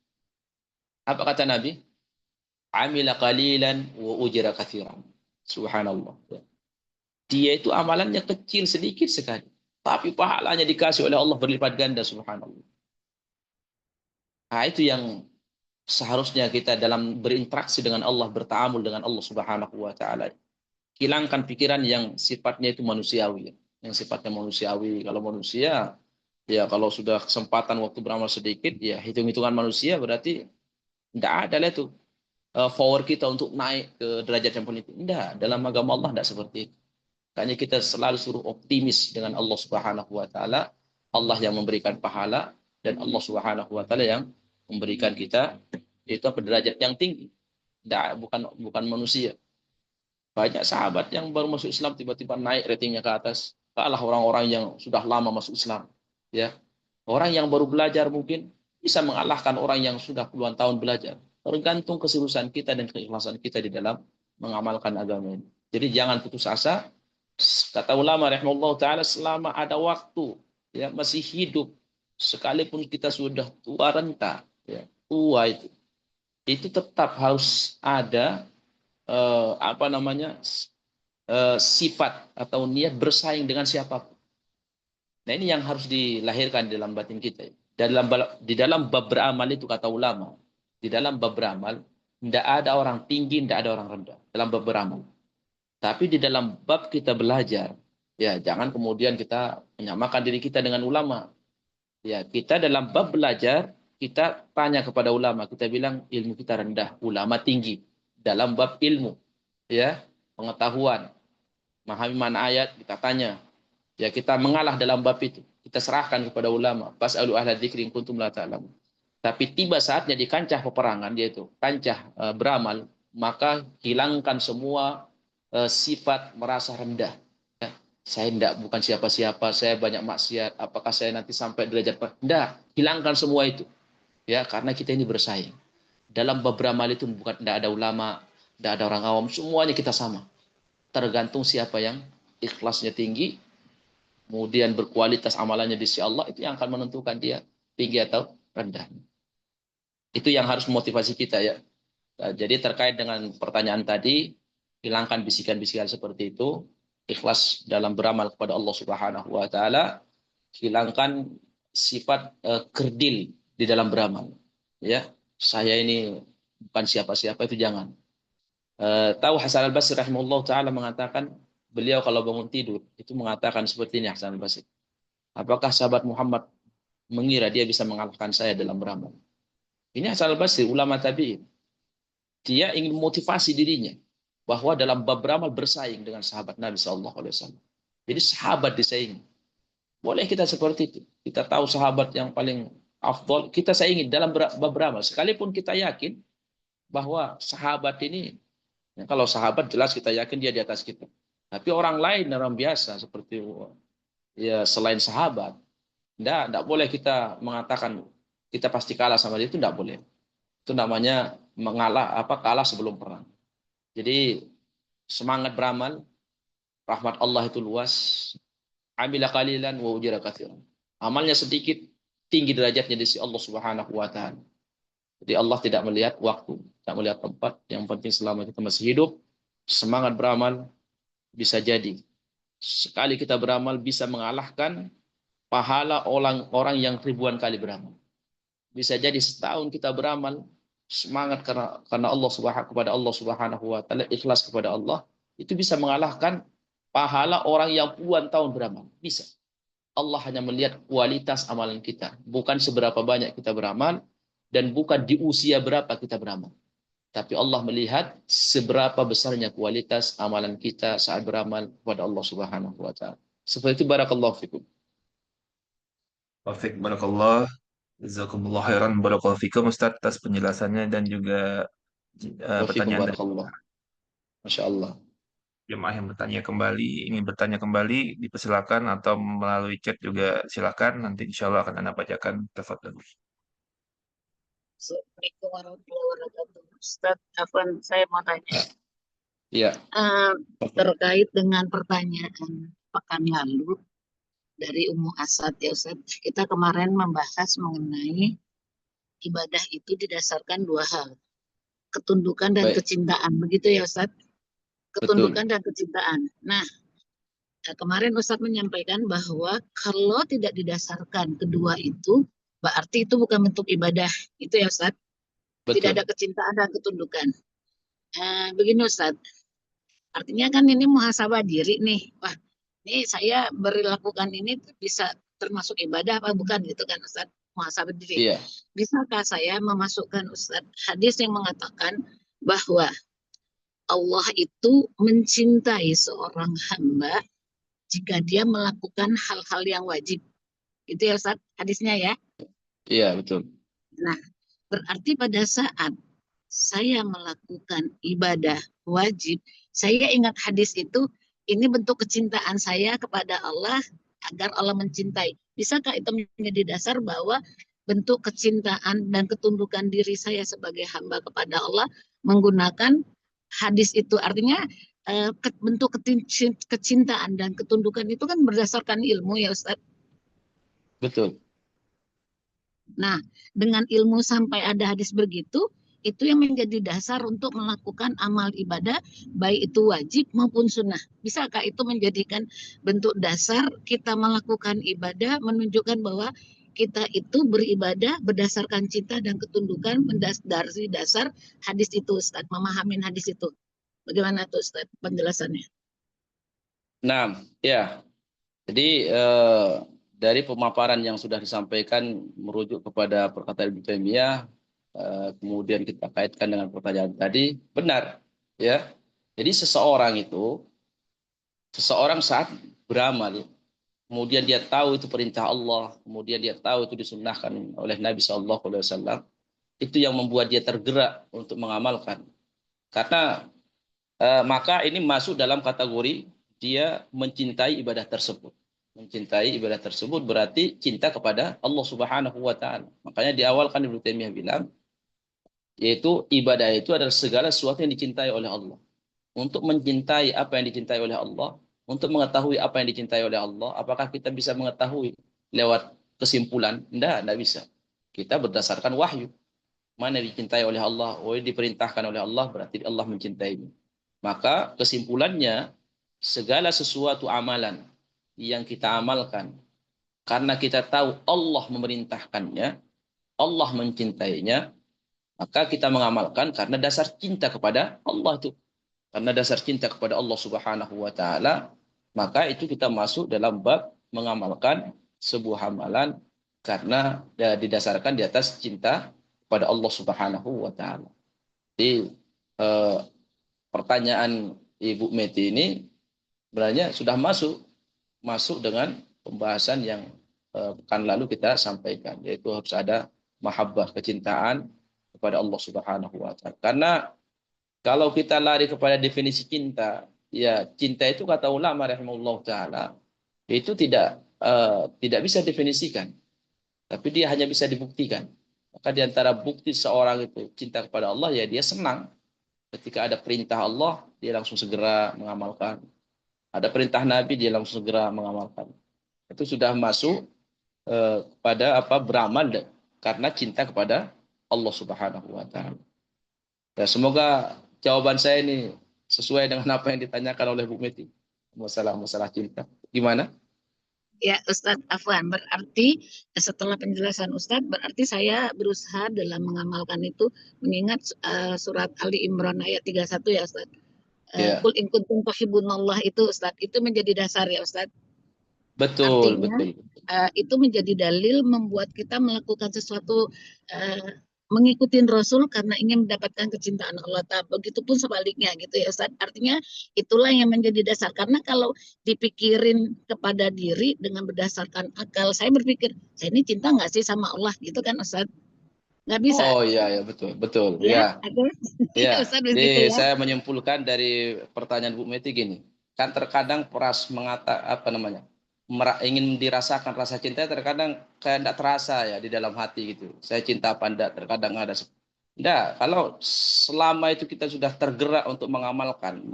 Speaker 1: Apa kata Nabi? Amila qalilan wa ujira katsiran. Subhanallah. Ya. Dia itu amalannya kecil sedikit sekali, tapi pahalanya dikasih oleh Allah berlipat ganda. Subhanallah. Nah, itu yang seharusnya kita dalam berinteraksi dengan Allah, bertaamul dengan Allah Subhanahu wa taala. Hilangkan pikiran yang sifatnya itu manusiawi, yang sifatnya manusiawi. Kalau manusia, ya kalau sudah kesempatan waktu beramal sedikit, ya hitung-hitungan manusia berarti tidak ada lah itu power kita untuk naik ke derajat yang paling tinggi. Tidak, dalam agama Allah tidak seperti itu. Makanya kita selalu suruh optimis dengan Allah Subhanahu wa taala. Allah yang memberikan pahala dan Allah Subhanahu wa taala yang memberikan kita itu apa derajat yang tinggi. Tidak, bukan manusia. Banyak sahabat yang baru masuk Islam tiba-tiba naik ratingnya ke atas. Kalah orang-orang yang sudah lama masuk Islam. Ya, orang yang baru belajar mungkin bisa mengalahkan orang yang sudah puluhan tahun belajar. Tergantung keseriusan kita dan keikhlasan kita di dalam mengamalkan agama ini. Jadi jangan putus asa. Kata ulama rahimahullah taala selama ada waktu ya masih hidup sekalipun kita sudah tua renta ya tua itu tetap harus ada apa namanya sifat atau niat bersaing dengan siapapun. Nah ini yang harus dilahirkan di dalam batin kita. Di dalam bab beramal itu kata ulama, di dalam bab beramal tidak ada orang tinggi, tidak ada orang rendah dalam bab beramal. Tapi di dalam bab kita belajar, ya jangan kemudian kita menyamakan diri kita dengan ulama. Ya kita dalam bab belajar kita tanya kepada ulama, kita bilang ilmu kita rendah, ulama tinggi dalam bab ilmu, ya pengetahuan, memahami mana ayat kita tanya. Ya kita mengalah dalam bab itu. Kita serahkan kepada ulama. Fas'alu ahla dzikri in kuntum la ta'lamun. Tapi tiba saatnya di kancah peperangan yaitu kancah beramal, maka hilangkan semua sifat merasa rendah. Ya, saya bukan siapa-siapa, saya banyak maksiat, apakah saya nanti sampai derajat rendah? Hilangkan semua itu. Ya, karena kita ini bersaing. Dalam bab beramal itu bukan tidak ada ulama, tidak ada orang awam, semuanya kita sama. Tergantung siapa yang ikhlasnya tinggi, kemudian berkualitas amalannya di sisi Allah, itu yang akan menentukan dia tinggi atau rendah. Itu yang harus memotivasi kita ya. Nah, jadi terkait dengan pertanyaan tadi, hilangkan bisikan-bisikan seperti itu, ikhlas dalam beramal kepada Allah Subhanahu wa taala, hilangkan sifat kerdil di dalam beramal. Ya, saya ini bukan siapa-siapa itu jangan. Tahu Hasan Al-Basri rahimahullah taala mengatakan beliau kalau bangun tidur itu mengatakan seperti ini Hasan Al-Basri. Apakah sahabat Muhammad mengira dia bisa mengalahkan saya dalam beramal? Ini Hasan Al-Basri, ulama tabi'in. Dia ingin motivasi dirinya bahwa dalam bab beramal bersaing dengan sahabat Nabi SAW. Jadi sahabat disaingi. Boleh kita seperti itu. Kita tahu sahabat yang paling afdol, kita saingi dalam bab beramal. Sekalipun kita yakin bahwa sahabat ini, ya kalau sahabat jelas kita yakin dia di atas kita. Tapi orang lain, orang biasa seperti ya selain sahabat, tidak boleh kita mengatakan kita pasti kalah sama dia, itu tidak boleh. Itu namanya kalah sebelum perang. Jadi semangat beramal, rahmat Allah itu luas. Amila qalilan wa ujira katsiran. Amalnya sedikit, tinggi derajatnya di sisi Allah Subhanahu wa taala. Jadi Allah tidak melihat waktu, tidak melihat tempat, yang penting selama kita masih hidup, semangat beramal bisa jadi. Sekali kita beramal bisa mengalahkan pahala orang yang ribuan kali beramal. Bisa jadi setahun kita beramal semangat karena Allah kepada Allah Subhanahu wa taala, ikhlas kepada Allah, itu bisa mengalahkan pahala orang yang puluhan tahun beramal. Bisa. Allah hanya melihat kualitas amalan kita, bukan seberapa banyak kita beramal dan bukan di usia berapa kita beramal. Tapi Allah melihat seberapa besarnya kualitas amalan kita saat beramal kepada Allah Subhanahu wa taala. Seperti itu barakallahu fikum.
Speaker 2: Taufik barakallah. Jazakumullah khairan barakallahu fikum Ustaz atas penjelasannya dan juga
Speaker 1: Wa fikum
Speaker 2: pertanyaan dari
Speaker 1: barakallah. Masya Allah.
Speaker 2: jemaah yang bertanya kembali, ingin bertanya kembali, dipersilakan atau melalui chat juga silakan. Nanti insya Allah akan Anda bacakan. Tafadhol.
Speaker 3: Assalamualaikum warahmatullahi wabarakatuh. Ustaz, Afwan, saya mau tanya
Speaker 1: Ya.
Speaker 3: terkait dengan pertanyaan pekan lalu dari Ummu Asad ya Ustaz. Kita kemarin membahas mengenai ibadah itu didasarkan dua hal, ketundukan dan
Speaker 1: Baik.
Speaker 3: kecintaan, begitu ya Ustaz? ketundukan dan kecintaan. Nah, kemarin Ustadz menyampaikan bahwa kalau tidak didasarkan kedua itu, berarti itu bukan bentuk ibadah. Itu ya Ustadz, tidak ada
Speaker 1: Betul.
Speaker 3: kecintaan dan ketundukan. Begini Ustadz, artinya kan ini muhasabah diri nih. Wah, ini saya berlakukan ini bisa termasuk ibadah apa bukan gitu kan Ustadz, muhasabah diri.
Speaker 1: Iya.
Speaker 3: Bisakah saya memasukkan Ustadz hadis yang mengatakan bahwa Allah itu mencintai seorang hamba jika dia melakukan hal-hal yang wajib. Itu ya Ustaz, hadisnya ya.
Speaker 1: Iya, betul.
Speaker 3: Nah, berarti pada saat saya melakukan ibadah wajib, saya ingat hadis itu, ini bentuk kecintaan saya kepada Allah agar Allah mencintai. Bisakah itu menjadi dasar bahwa bentuk kecintaan dan ketundukan diri saya sebagai hamba kepada Allah menggunakan hadis itu? Artinya bentuk kecintaan dan ketundukan itu kan berdasarkan ilmu ya Ustaz.
Speaker 1: Betul.
Speaker 3: Nah, dengan ilmu sampai ada hadis begitu, itu yang menjadi dasar untuk melakukan amal ibadah, baik itu wajib maupun sunnah. Bisakah itu menjadikan bentuk dasar kita melakukan ibadah, menunjukkan bahwa kita itu beribadah berdasarkan cinta dan ketundukan dari dasar hadis itu, Ustaz, memahami hadis itu. Bagaimana tuh Ustaz penjelasannya?
Speaker 1: Nah, ya. Jadi dari pemaparan yang sudah disampaikan merujuk kepada perkataan Ibnu Taimiyah, kemudian kita kaitkan dengan pertanyaan tadi, benar, ya. Jadi seseorang saat beramal, kemudian dia tahu itu perintah Allah, kemudian dia tahu itu disunnahkan oleh Nabi SAW, itu yang membuat dia tergerak untuk mengamalkan. Karena maka ini masuk dalam kategori dia mencintai ibadah tersebut. Mencintai ibadah tersebut berarti cinta kepada Allah Subhanahu wa taala. Makanya di awal kan Ibnu Taimiyah bilang, yaitu ibadah itu adalah segala sesuatu yang dicintai oleh Allah. Untuk mencintai apa yang dicintai oleh Allah, untuk mengetahui apa yang dicintai oleh Allah, apakah kita bisa mengetahui lewat kesimpulan? Tidak bisa. Kita berdasarkan wahyu. Mana dicintai oleh Allah, oh diperintahkan oleh Allah, berarti Allah mencintainya. Maka kesimpulannya, segala sesuatu amalan yang kita amalkan, karena kita tahu Allah memerintahkannya, Allah mencintainya, maka kita mengamalkan karena dasar cinta kepada Allah itu. Karena dasar cinta kepada Allah Subhanahu wa taala, maka itu kita masuk dalam bab mengamalkan sebuah amalan karena didasarkan di atas cinta kepada Allah Subhanahu wa taala. Jadi pertanyaan Ibu Meti ini sebenarnya sudah masuk dengan pembahasan yang pekan lalu kita sampaikan, yaitu harus ada mahabbah, kecintaan kepada Allah Subhanahu wa taala. Karena kalau kita lari kepada definisi cinta, ya cinta itu kata ulama rahimahullah taala itu tidak bisa definisikan, tapi dia hanya bisa dibuktikan. Maka di antara bukti seorang itu cinta kepada Allah, ya dia senang ketika ada perintah Allah, dia langsung segera mengamalkan. Ada perintah Nabi, dia langsung segera mengamalkan. Itu sudah masuk pada beramal karena cinta kepada Allah Subhanahu wa taala. Ya, semoga jawaban saya ini sesuai dengan apa yang ditanyakan oleh Bu Meti. Masalah cinta. Gimana?
Speaker 3: Ya, Ustadz Afwan, berarti setelah penjelasan Ustadz, berarti saya berusaha dalam mengamalkan itu, mengingat surat Ali Imran ayat 31 ya Ustadz.
Speaker 1: Ya.
Speaker 3: Kul in kuntum tuhibbunallah itu Ustadz, itu menjadi dasar ya Ustadz.
Speaker 1: Betul,
Speaker 3: Artinya,
Speaker 1: betul.
Speaker 3: itu menjadi dalil membuat kita melakukan sesuatu, mengikuti Rasul karena ingin mendapatkan kecintaan Allah Ta'ala. Begitupun sebaliknya gitu ya Ustaz. Artinya itulah yang menjadi dasar. Karena kalau dipikirin kepada diri dengan berdasarkan akal, saya berpikir, saya ini cinta nggak sih sama Allah gitu kan Ustaz? Nggak bisa.
Speaker 1: Oh iya, betul.
Speaker 3: Ya,
Speaker 1: Ya,
Speaker 3: ada.
Speaker 1: ya.
Speaker 3: Ustaz
Speaker 1: Jadi
Speaker 3: begitu ya.
Speaker 1: saya menyimpulkan dari pertanyaan Bu Meti gini. Kan terkadang ingin dirasakan rasa cinta, terkadang kayak tidak terasa ya di dalam hati gitu. Saya cinta apa enggak, terkadang ada. Enggak, kalau selama itu kita sudah tergerak untuk mengamalkan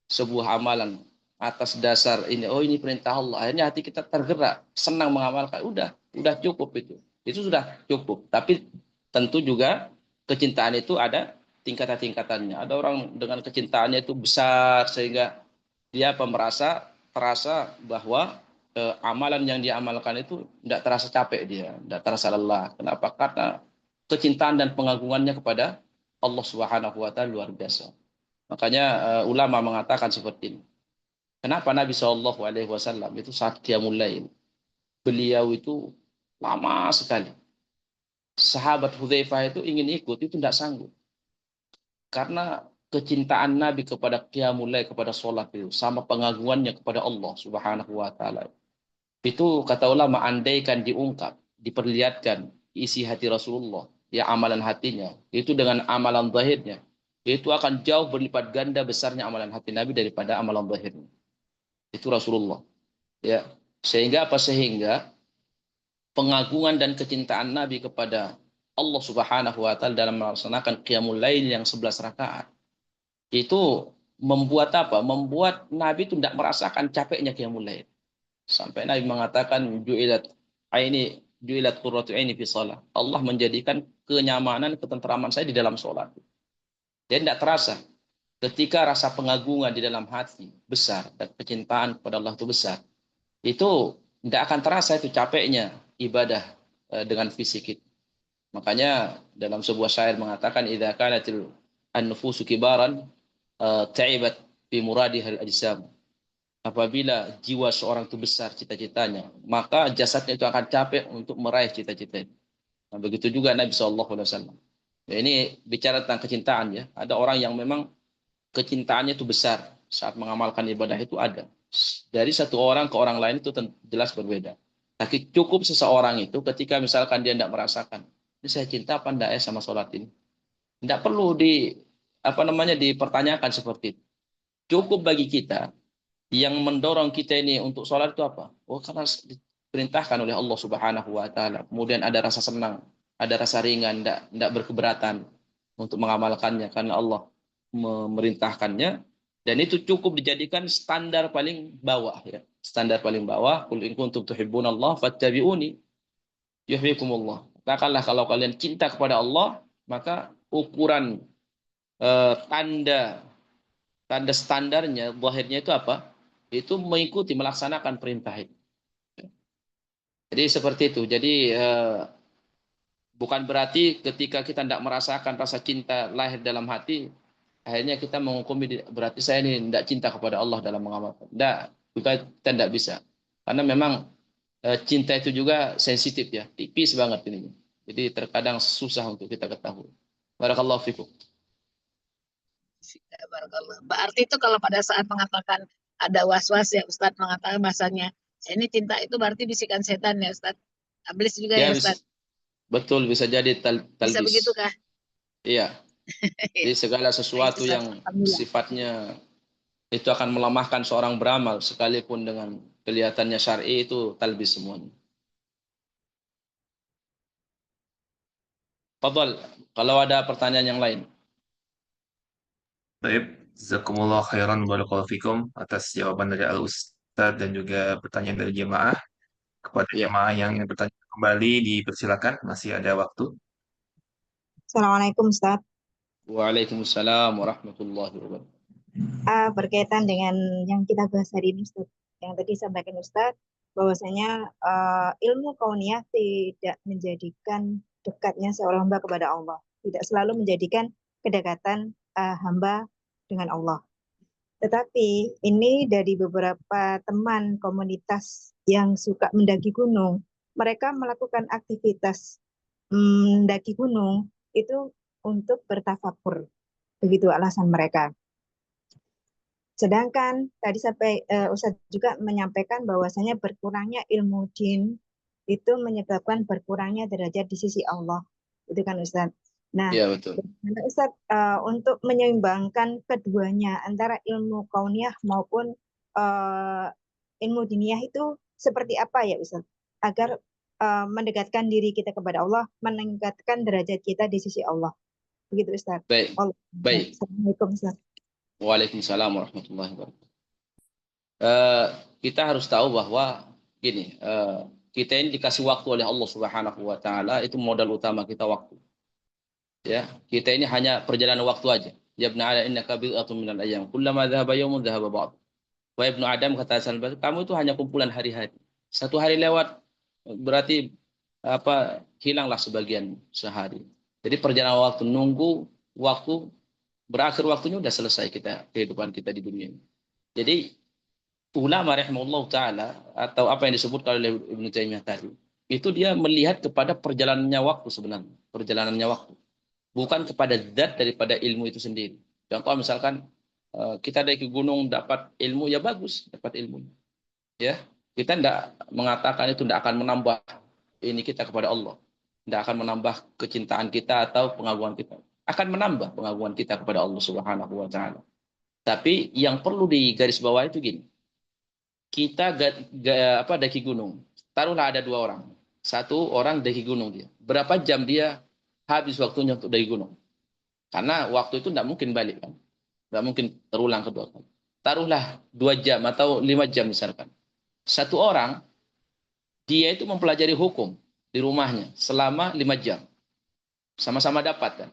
Speaker 1: sebuah amalan atas dasar ini, oh ini perintah Allah, akhirnya hati kita tergerak, senang mengamalkan, udah cukup itu. Itu sudah cukup. Tapi tentu juga kecintaan itu ada tingkatan-tingkatannya. Ada orang dengan kecintaannya itu besar sehingga dia terasa bahwa amalan yang dia amalkan itu tidak terasa capek dia, tidak terasa lelah. Kenapa? Karena kecintaan dan pengagungannya kepada Allah Subhanahu wa taala luar biasa. Makanya ulama mengatakan seperti ini. Kenapa Nabi Shallallahu alaihi wasallam itu saat qiyamul lail, beliau itu lama sekali. Sahabat Hudzaifah itu ingin ikut, itu tidak sanggup. Karena kecintaan Nabi kepada qiyamul lail, kepada sholat itu, sama pengagungannya kepada Allah Subhanahu wa taala. Itu kata ulama, andaikan diungkap, diperlihatkan isi hati Rasulullah, ya amalan hatinya, itu dengan amalan zahirnya, itu akan jauh berlipat ganda besarnya amalan hati Nabi daripada amalan zahirnya. Itu Rasulullah. Ya, sehingga apa? Sehingga pengagungan dan kecintaan Nabi kepada Allah Subhanahu wa taala dalam melaksanakan qiyamul lail yang 11 rakaat itu membuat apa? Membuat Nabi itu tidak merasakan capeknya qiyamul lail. Sampai Nabi mengatakan ju'ilat qurratu aini fi shalah. Allah menjadikan kenyamanan, ketentraman saya di dalam salat. Dia tidak terasa ketika rasa pengagungan di dalam hati besar dan kecintaan kepada Allah itu besar. Itu tidak akan terasa itu capeknya ibadah dengan fisik itu. Makanya dalam sebuah syair mengatakan idza kanatil an-nufusu kibaran ta'ibat fi muradihal ajsam. Apabila jiwa seorang itu besar cita-citanya, maka jasadnya itu akan capek untuk meraih cita-cita itu. Nah, begitu juga Nabi SAW. Ya, ini bicara tentang kecintaan ya. Ada orang yang memang kecintaannya itu besar saat mengamalkan ibadah itu ada. Dari satu orang ke orang lain itu jelas berbeda. Tapi cukup seseorang itu ketika misalkan dia tidak merasakan, ini saya cinta apa enggak ya sama sholat ini. Tidak perlu dipertanyakan seperti itu. Cukup bagi kita yang mendorong kita ini untuk sholat itu apa? Oh, karena diperintahkan oleh Allah Subhanahu wa taala. Kemudian ada rasa senang, ada rasa ringan, tidak berkeberatan untuk mengamalkannya karena Allah memerintahkannya, dan itu cukup dijadikan standar paling bawah ya. Standar paling bawah, qul in kuntum tuhibbunallaha fattabi'uni yuhibbukumullah. Katakanlah kalau kalian cinta kepada Allah, maka ukuran tanda standarnya, zahirnya itu apa? Itu mengikuti, melaksanakan perintah itu. Jadi seperti itu. Jadi bukan berarti ketika kita tidak merasakan rasa cinta lahir dalam hati, akhirnya kita menghukumi berarti saya ini tidak cinta kepada Allah dalam mengamalkan. Tidak, kita tidak bisa. Karena memang cinta itu juga sensitif ya, tipis banget ini. Jadi terkadang susah untuk kita ketahui. Barakallahu fikum.
Speaker 3: Berarti itu kalau pada saat mengatakan ada was-was ya Ustadz mengatakan bahasanya ini cinta itu berarti bisikan setan ya Ustadz. Ablis juga ya Ustadz.
Speaker 1: Betul, bisa jadi talbis.
Speaker 3: Bisa begitu kah?
Speaker 1: Iya. Jadi segala sesuatu yang sifatnya itu akan melemahkan seorang beramal sekalipun dengan kelihatannya syar'i itu talbis semuanya. Fadhal, kalau ada pertanyaan yang lain.
Speaker 2: Baik, jazakumullah khairan barakallahu fikum atas jawaban dari Al-Ustadz dan juga pertanyaan dari jemaah. Kepada
Speaker 1: Ya.
Speaker 2: jemaah yang ingin bertanya kembali, dipersilakan, masih ada waktu.
Speaker 4: Assalamualaikum Ustaz.
Speaker 1: Waalaikumsalam warahmatullahi wabarakatuh.
Speaker 4: Berkaitan dengan yang kita bahas hari ini Ustaz, yang tadi sampaikan Ustaz, bahwasanya ilmu kauniyah tidak menjadikan dekatnya seorang hamba kepada Allah, tidak selalu menjadikan kedekatan hamba dengan Allah. Tetapi ini dari beberapa teman komunitas yang suka mendaki gunung, mereka melakukan aktivitas mendaki gunung itu untuk bertafakur. Begitu alasan mereka. Sedangkan tadi sampai Ustadz juga menyampaikan bahwasanya berkurangnya ilmu jin itu menyebabkan berkurangnya derajat di sisi Allah. Itu kan Ustadz. Nah,
Speaker 1: ya, betul.
Speaker 4: Ustadz, untuk menyeimbangkan keduanya antara ilmu kauniyah maupun ilmu diniyah itu seperti apa ya Ustadz? Agar mendekatkan diri kita kepada Allah, meningkatkan derajat kita di sisi Allah. Begitu Ustadz.
Speaker 1: Baik.
Speaker 4: Assalamualaikum Ustadz.
Speaker 1: Waalaikumsalam warahmatullahi wabarakatuh. Kita harus tahu bahwa gini, kita ini dikasih waktu oleh Allah Subhanahu wa taala, itu modal utama kita waktu. Ya, kita ini hanya perjalanan waktu aja. Ya ibnu Adam innaka bid'atun minal ayyam. Kullama dhahaba yawmun dhahaba ba'd. Wa ibnu Adam kata Hasan Basri, kamu itu hanya kumpulan hari-hari. Satu hari lewat berarti apa hilanglah sebagian sehari. Jadi perjalanan waktu nunggu waktu berakhir waktunya udah selesai kita kehidupan kita di dunia ini. Jadi ulama rahimahullah taala atau apa yang disebut oleh Ibnu Taimiyah tadi, itu dia melihat kepada perjalanannya waktu sebenarnya, perjalanannya waktu, bukan kepada zat daripada ilmu itu sendiri. Contoh misalkan kita dari gunung dapat ilmu ya bagus, dapat ilmu. Ya, kita tidak mengatakan itu tidak akan menambah ini kita kepada Allah, tidak akan menambah kecintaan kita atau pengagungan kita, akan menambah pengagungan kita kepada Allah Subhanahu wa taala. Tapi yang perlu digarisbawahi itu gini, kita daki gunung. Taruhlah ada 2 orang. Satu orang daki gunung dia. Berapa jam dia habis waktunya untuk daki gunung? Karena waktu itu tidak mungkin balik kan. Tidak mungkin terulang kedua kali. Taruhlah 2 jam atau 5 jam misalkan. Satu orang dia itu mempelajari hukum di rumahnya selama 5 jam. Sama-sama dapat kan.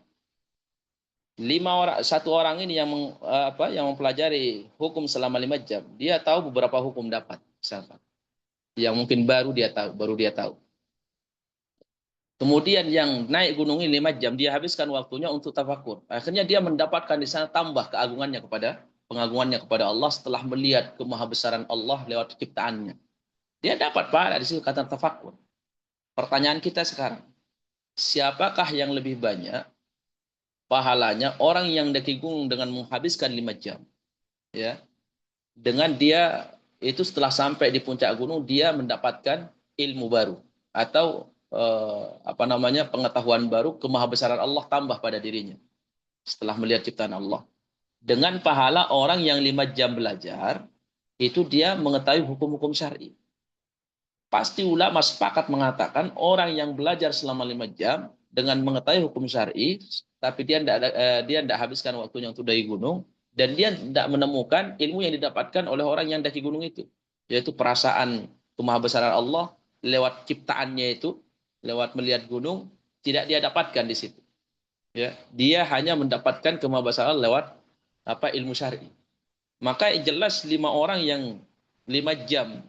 Speaker 1: Satu orang ini yang yang mempelajari hukum selama 5 jam, dia tahu beberapa hukum dapat, misalkan. Yang mungkin baru dia tahu. Kemudian yang naik gunung ini 5 jam, dia habiskan waktunya untuk tafakur. Akhirnya dia mendapatkan di sana tambah pengagungannya kepada Allah setelah melihat kemahabesaran Allah lewat ciptaannya. Dia dapat pahala di situ kata tafakur. Pertanyaan kita sekarang, siapakah yang lebih banyak pahalanya orang yang daki gunung dengan menghabiskan 5 jam, ya, dengan dia itu setelah sampai di puncak gunung dia mendapatkan ilmu baru atau pengetahuan baru, kemahabesaran Allah tambah pada dirinya setelah melihat ciptaan Allah, dengan pahala orang yang 5 jam belajar itu dia mengetahui hukum-hukum syar'i. Pasti ulama sepakat mengatakan orang yang belajar selama 5 jam dengan mengetahui hukum syar'i, tapi dia tidak habiskan waktunya untuk daki gunung, dan dia tidak menemukan ilmu yang didapatkan oleh orang yang daki gunung itu, yaitu perasaan kemahabesaran Allah lewat ciptaannya itu, lewat melihat gunung, tidak dia dapatkan di situ. Ya, dia hanya mendapatkan kemahabesaran lewat ilmu syar'i. Maka jelas 5 orang yang 5 jam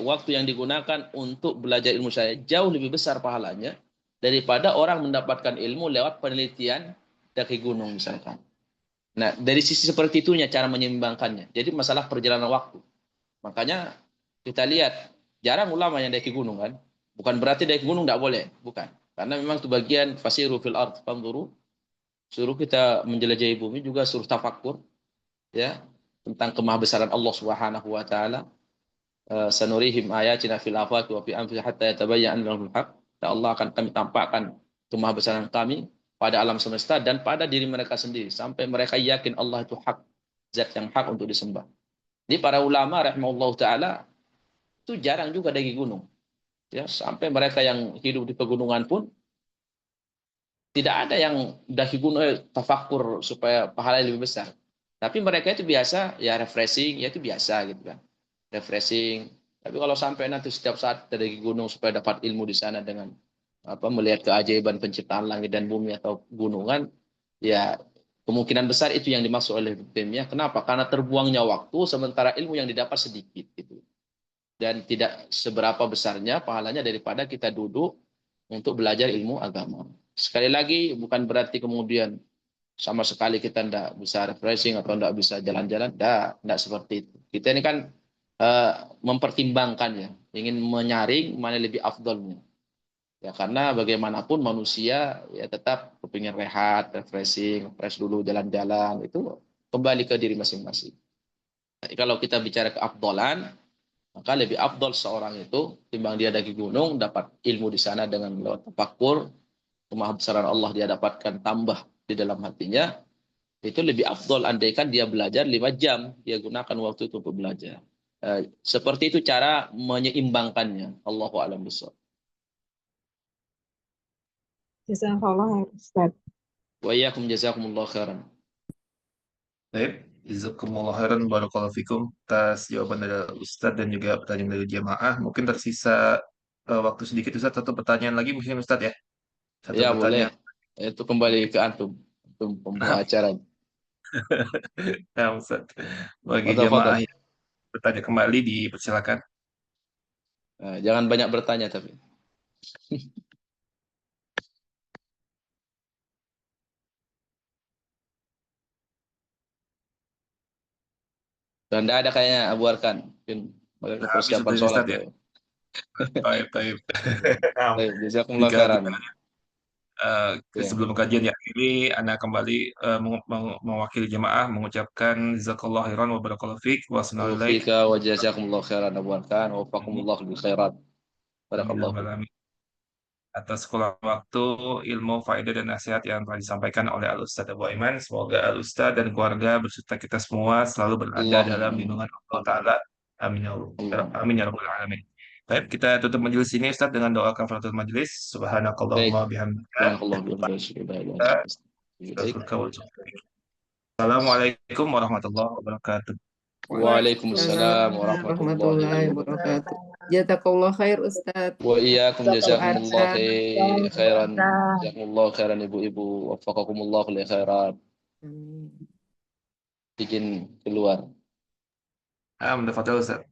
Speaker 1: waktu yang digunakan untuk belajar ilmu syar'i jauh lebih besar pahalanya daripada orang mendapatkan ilmu lewat penelitian daki gunung misalkan. Nah, dari sisi seperti itunya cara menyeimbangkannya. Jadi masalah perjalanan waktu. Makanya kita lihat jarang ulama yang daki gunung kan. Bukan berarti daki gunung tidak boleh, bukan. Karena memang itu bagian fasiru fil ard fanzuru. Suruh kita menjelajahi bumi, juga suruh tafakur ya tentang kemahabesaran Allah Subhanahu wa taala. Sanurihim ayatina fil afaqi wa fi anfusihim hatta yatabayyana lahumul haq. Allah akan kami tampakkan kemahabesaran kami pada alam semesta dan pada diri mereka sendiri sampai mereka yakin Allah itu hak, zat yang hak untuk disembah. Jadi para ulama rahimahullah taala itu jarang juga daki gunung. Ya, sampai mereka yang hidup di pegunungan pun tidak ada yang daki gunung tafakur supaya pahala lebih besar. Tapi mereka itu biasa ya refreshing, ya itu biasa gitu kan. Refreshing. Tapi kalau sampai nanti setiap saat dari gunung supaya dapat ilmu di sana dengan melihat keajaiban penciptaan langit dan bumi atau gunungan, ya kemungkinan besar itu yang dimaksud oleh Taimiyah. Kenapa? Karena terbuangnya waktu sementara ilmu yang didapat sedikit gitu. Dan tidak seberapa besarnya pahalanya daripada kita duduk untuk belajar ilmu agama. Sekali lagi bukan berarti kemudian sama sekali kita tidak bisa refreshing atau tidak bisa jalan-jalan, tidak seperti itu. Kita ini kan mempertimbangkan ya, ingin menyaring mana lebih afdolnya. Ya karena bagaimanapun manusia ya tetap kepingin rehat, refreshing, fresh dulu jalan-jalan, itu kembali ke diri masing-masing. Jadi kalau kita bicara keafdolan, maka lebih afdol seorang itu timbang dia daki gunung dapat ilmu di sana dengan lewat tafakkur, kemahabesaran Allah dia dapatkan tambah di dalam hatinya, itu lebih afdol andaikan dia belajar 5 jam, dia gunakan waktu itu untuk belajar. Seperti itu cara menyeimbangkannya. Allahu a'lam bishawab.
Speaker 4: Jazakallah Ustaz.
Speaker 1: Wa iyyakum jazakumullah khairan.
Speaker 2: Baik, jazakumullah khairan barakallahu fikum atas jawaban dari Ustadz dan juga pertanyaan dari jamaah. Mungkin tersisa waktu sedikit Ustadz, satu pertanyaan lagi mungkin Ustadz ya. Satu
Speaker 1: Ya
Speaker 2: pertanyaan
Speaker 1: boleh. Itu kembali ke antum pembawa acara.
Speaker 2: Nah, Ustaz. Bagi
Speaker 1: Fadal.
Speaker 2: jamaah yang bertanya kembali, dipersilakan.
Speaker 1: Jangan banyak bertanya tapi. Dan tidak ada kayaknya, Abu Arkan. Mungkin
Speaker 2: Nah, habis
Speaker 1: persiapan
Speaker 2: Ustaz
Speaker 1: sholat.
Speaker 2: Ustaz ya.
Speaker 1: Ya.
Speaker 2: Baik, baik. Nah,
Speaker 1: Baik, jazakumullah
Speaker 2: jika
Speaker 1: khairan.
Speaker 2: kita
Speaker 1: Ya.
Speaker 2: sebelum kajian yang ini, Anda kembali mewakili jemaah mengucapkan jazakallah khairan wa barakallahu fiik wa
Speaker 1: Wa
Speaker 2: assalamualaikum.
Speaker 1: fika wa jazakumullah khairan Abu Arkan wa wafaqakumullah bil khairat.
Speaker 2: Amin ya
Speaker 1: Barakallahu
Speaker 2: rabbal
Speaker 1: fiik.
Speaker 2: alamin. Atas kurang waktu, ilmu, faedah, dan nasihat yang telah disampaikan oleh Al-Ustadz Abu Aiman. Semoga Al-Ustadz dan keluarga beserta kita semua selalu berada dalam
Speaker 1: Allahumma
Speaker 2: lindungan Allah Ta'ala. Amin ya Allah.
Speaker 1: Allah.
Speaker 2: Amin ya Rabbal Alamin. Baik, kita tutup majelis ini Ustadz dengan doa kafaratul majelis.
Speaker 1: Baik.
Speaker 2: Subhanakallahumma bihamdika.
Speaker 1: Subhanallah bihamdihi wa la ilaha illa anta astaghfiruka wa atubu ilaik.
Speaker 2: Assalamualaikum warahmatullahi wabarakatuh.
Speaker 1: Waalaikumsalam
Speaker 5: Waalaikumsalam
Speaker 1: warahmatullahi
Speaker 5: warahmatullahi
Speaker 1: wabarakatuh.
Speaker 5: wabarakatuh. Jazakallah khair Ustadz.
Speaker 1: Wa iyyakum jazakumullah
Speaker 5: Arkan.
Speaker 1: khairan. Jazakumullah khairan ibu-ibu. Wafaqakumullah li khairat.
Speaker 5: Amin.
Speaker 1: Izin keluar.
Speaker 2: Alhamdulillah, Ustadz.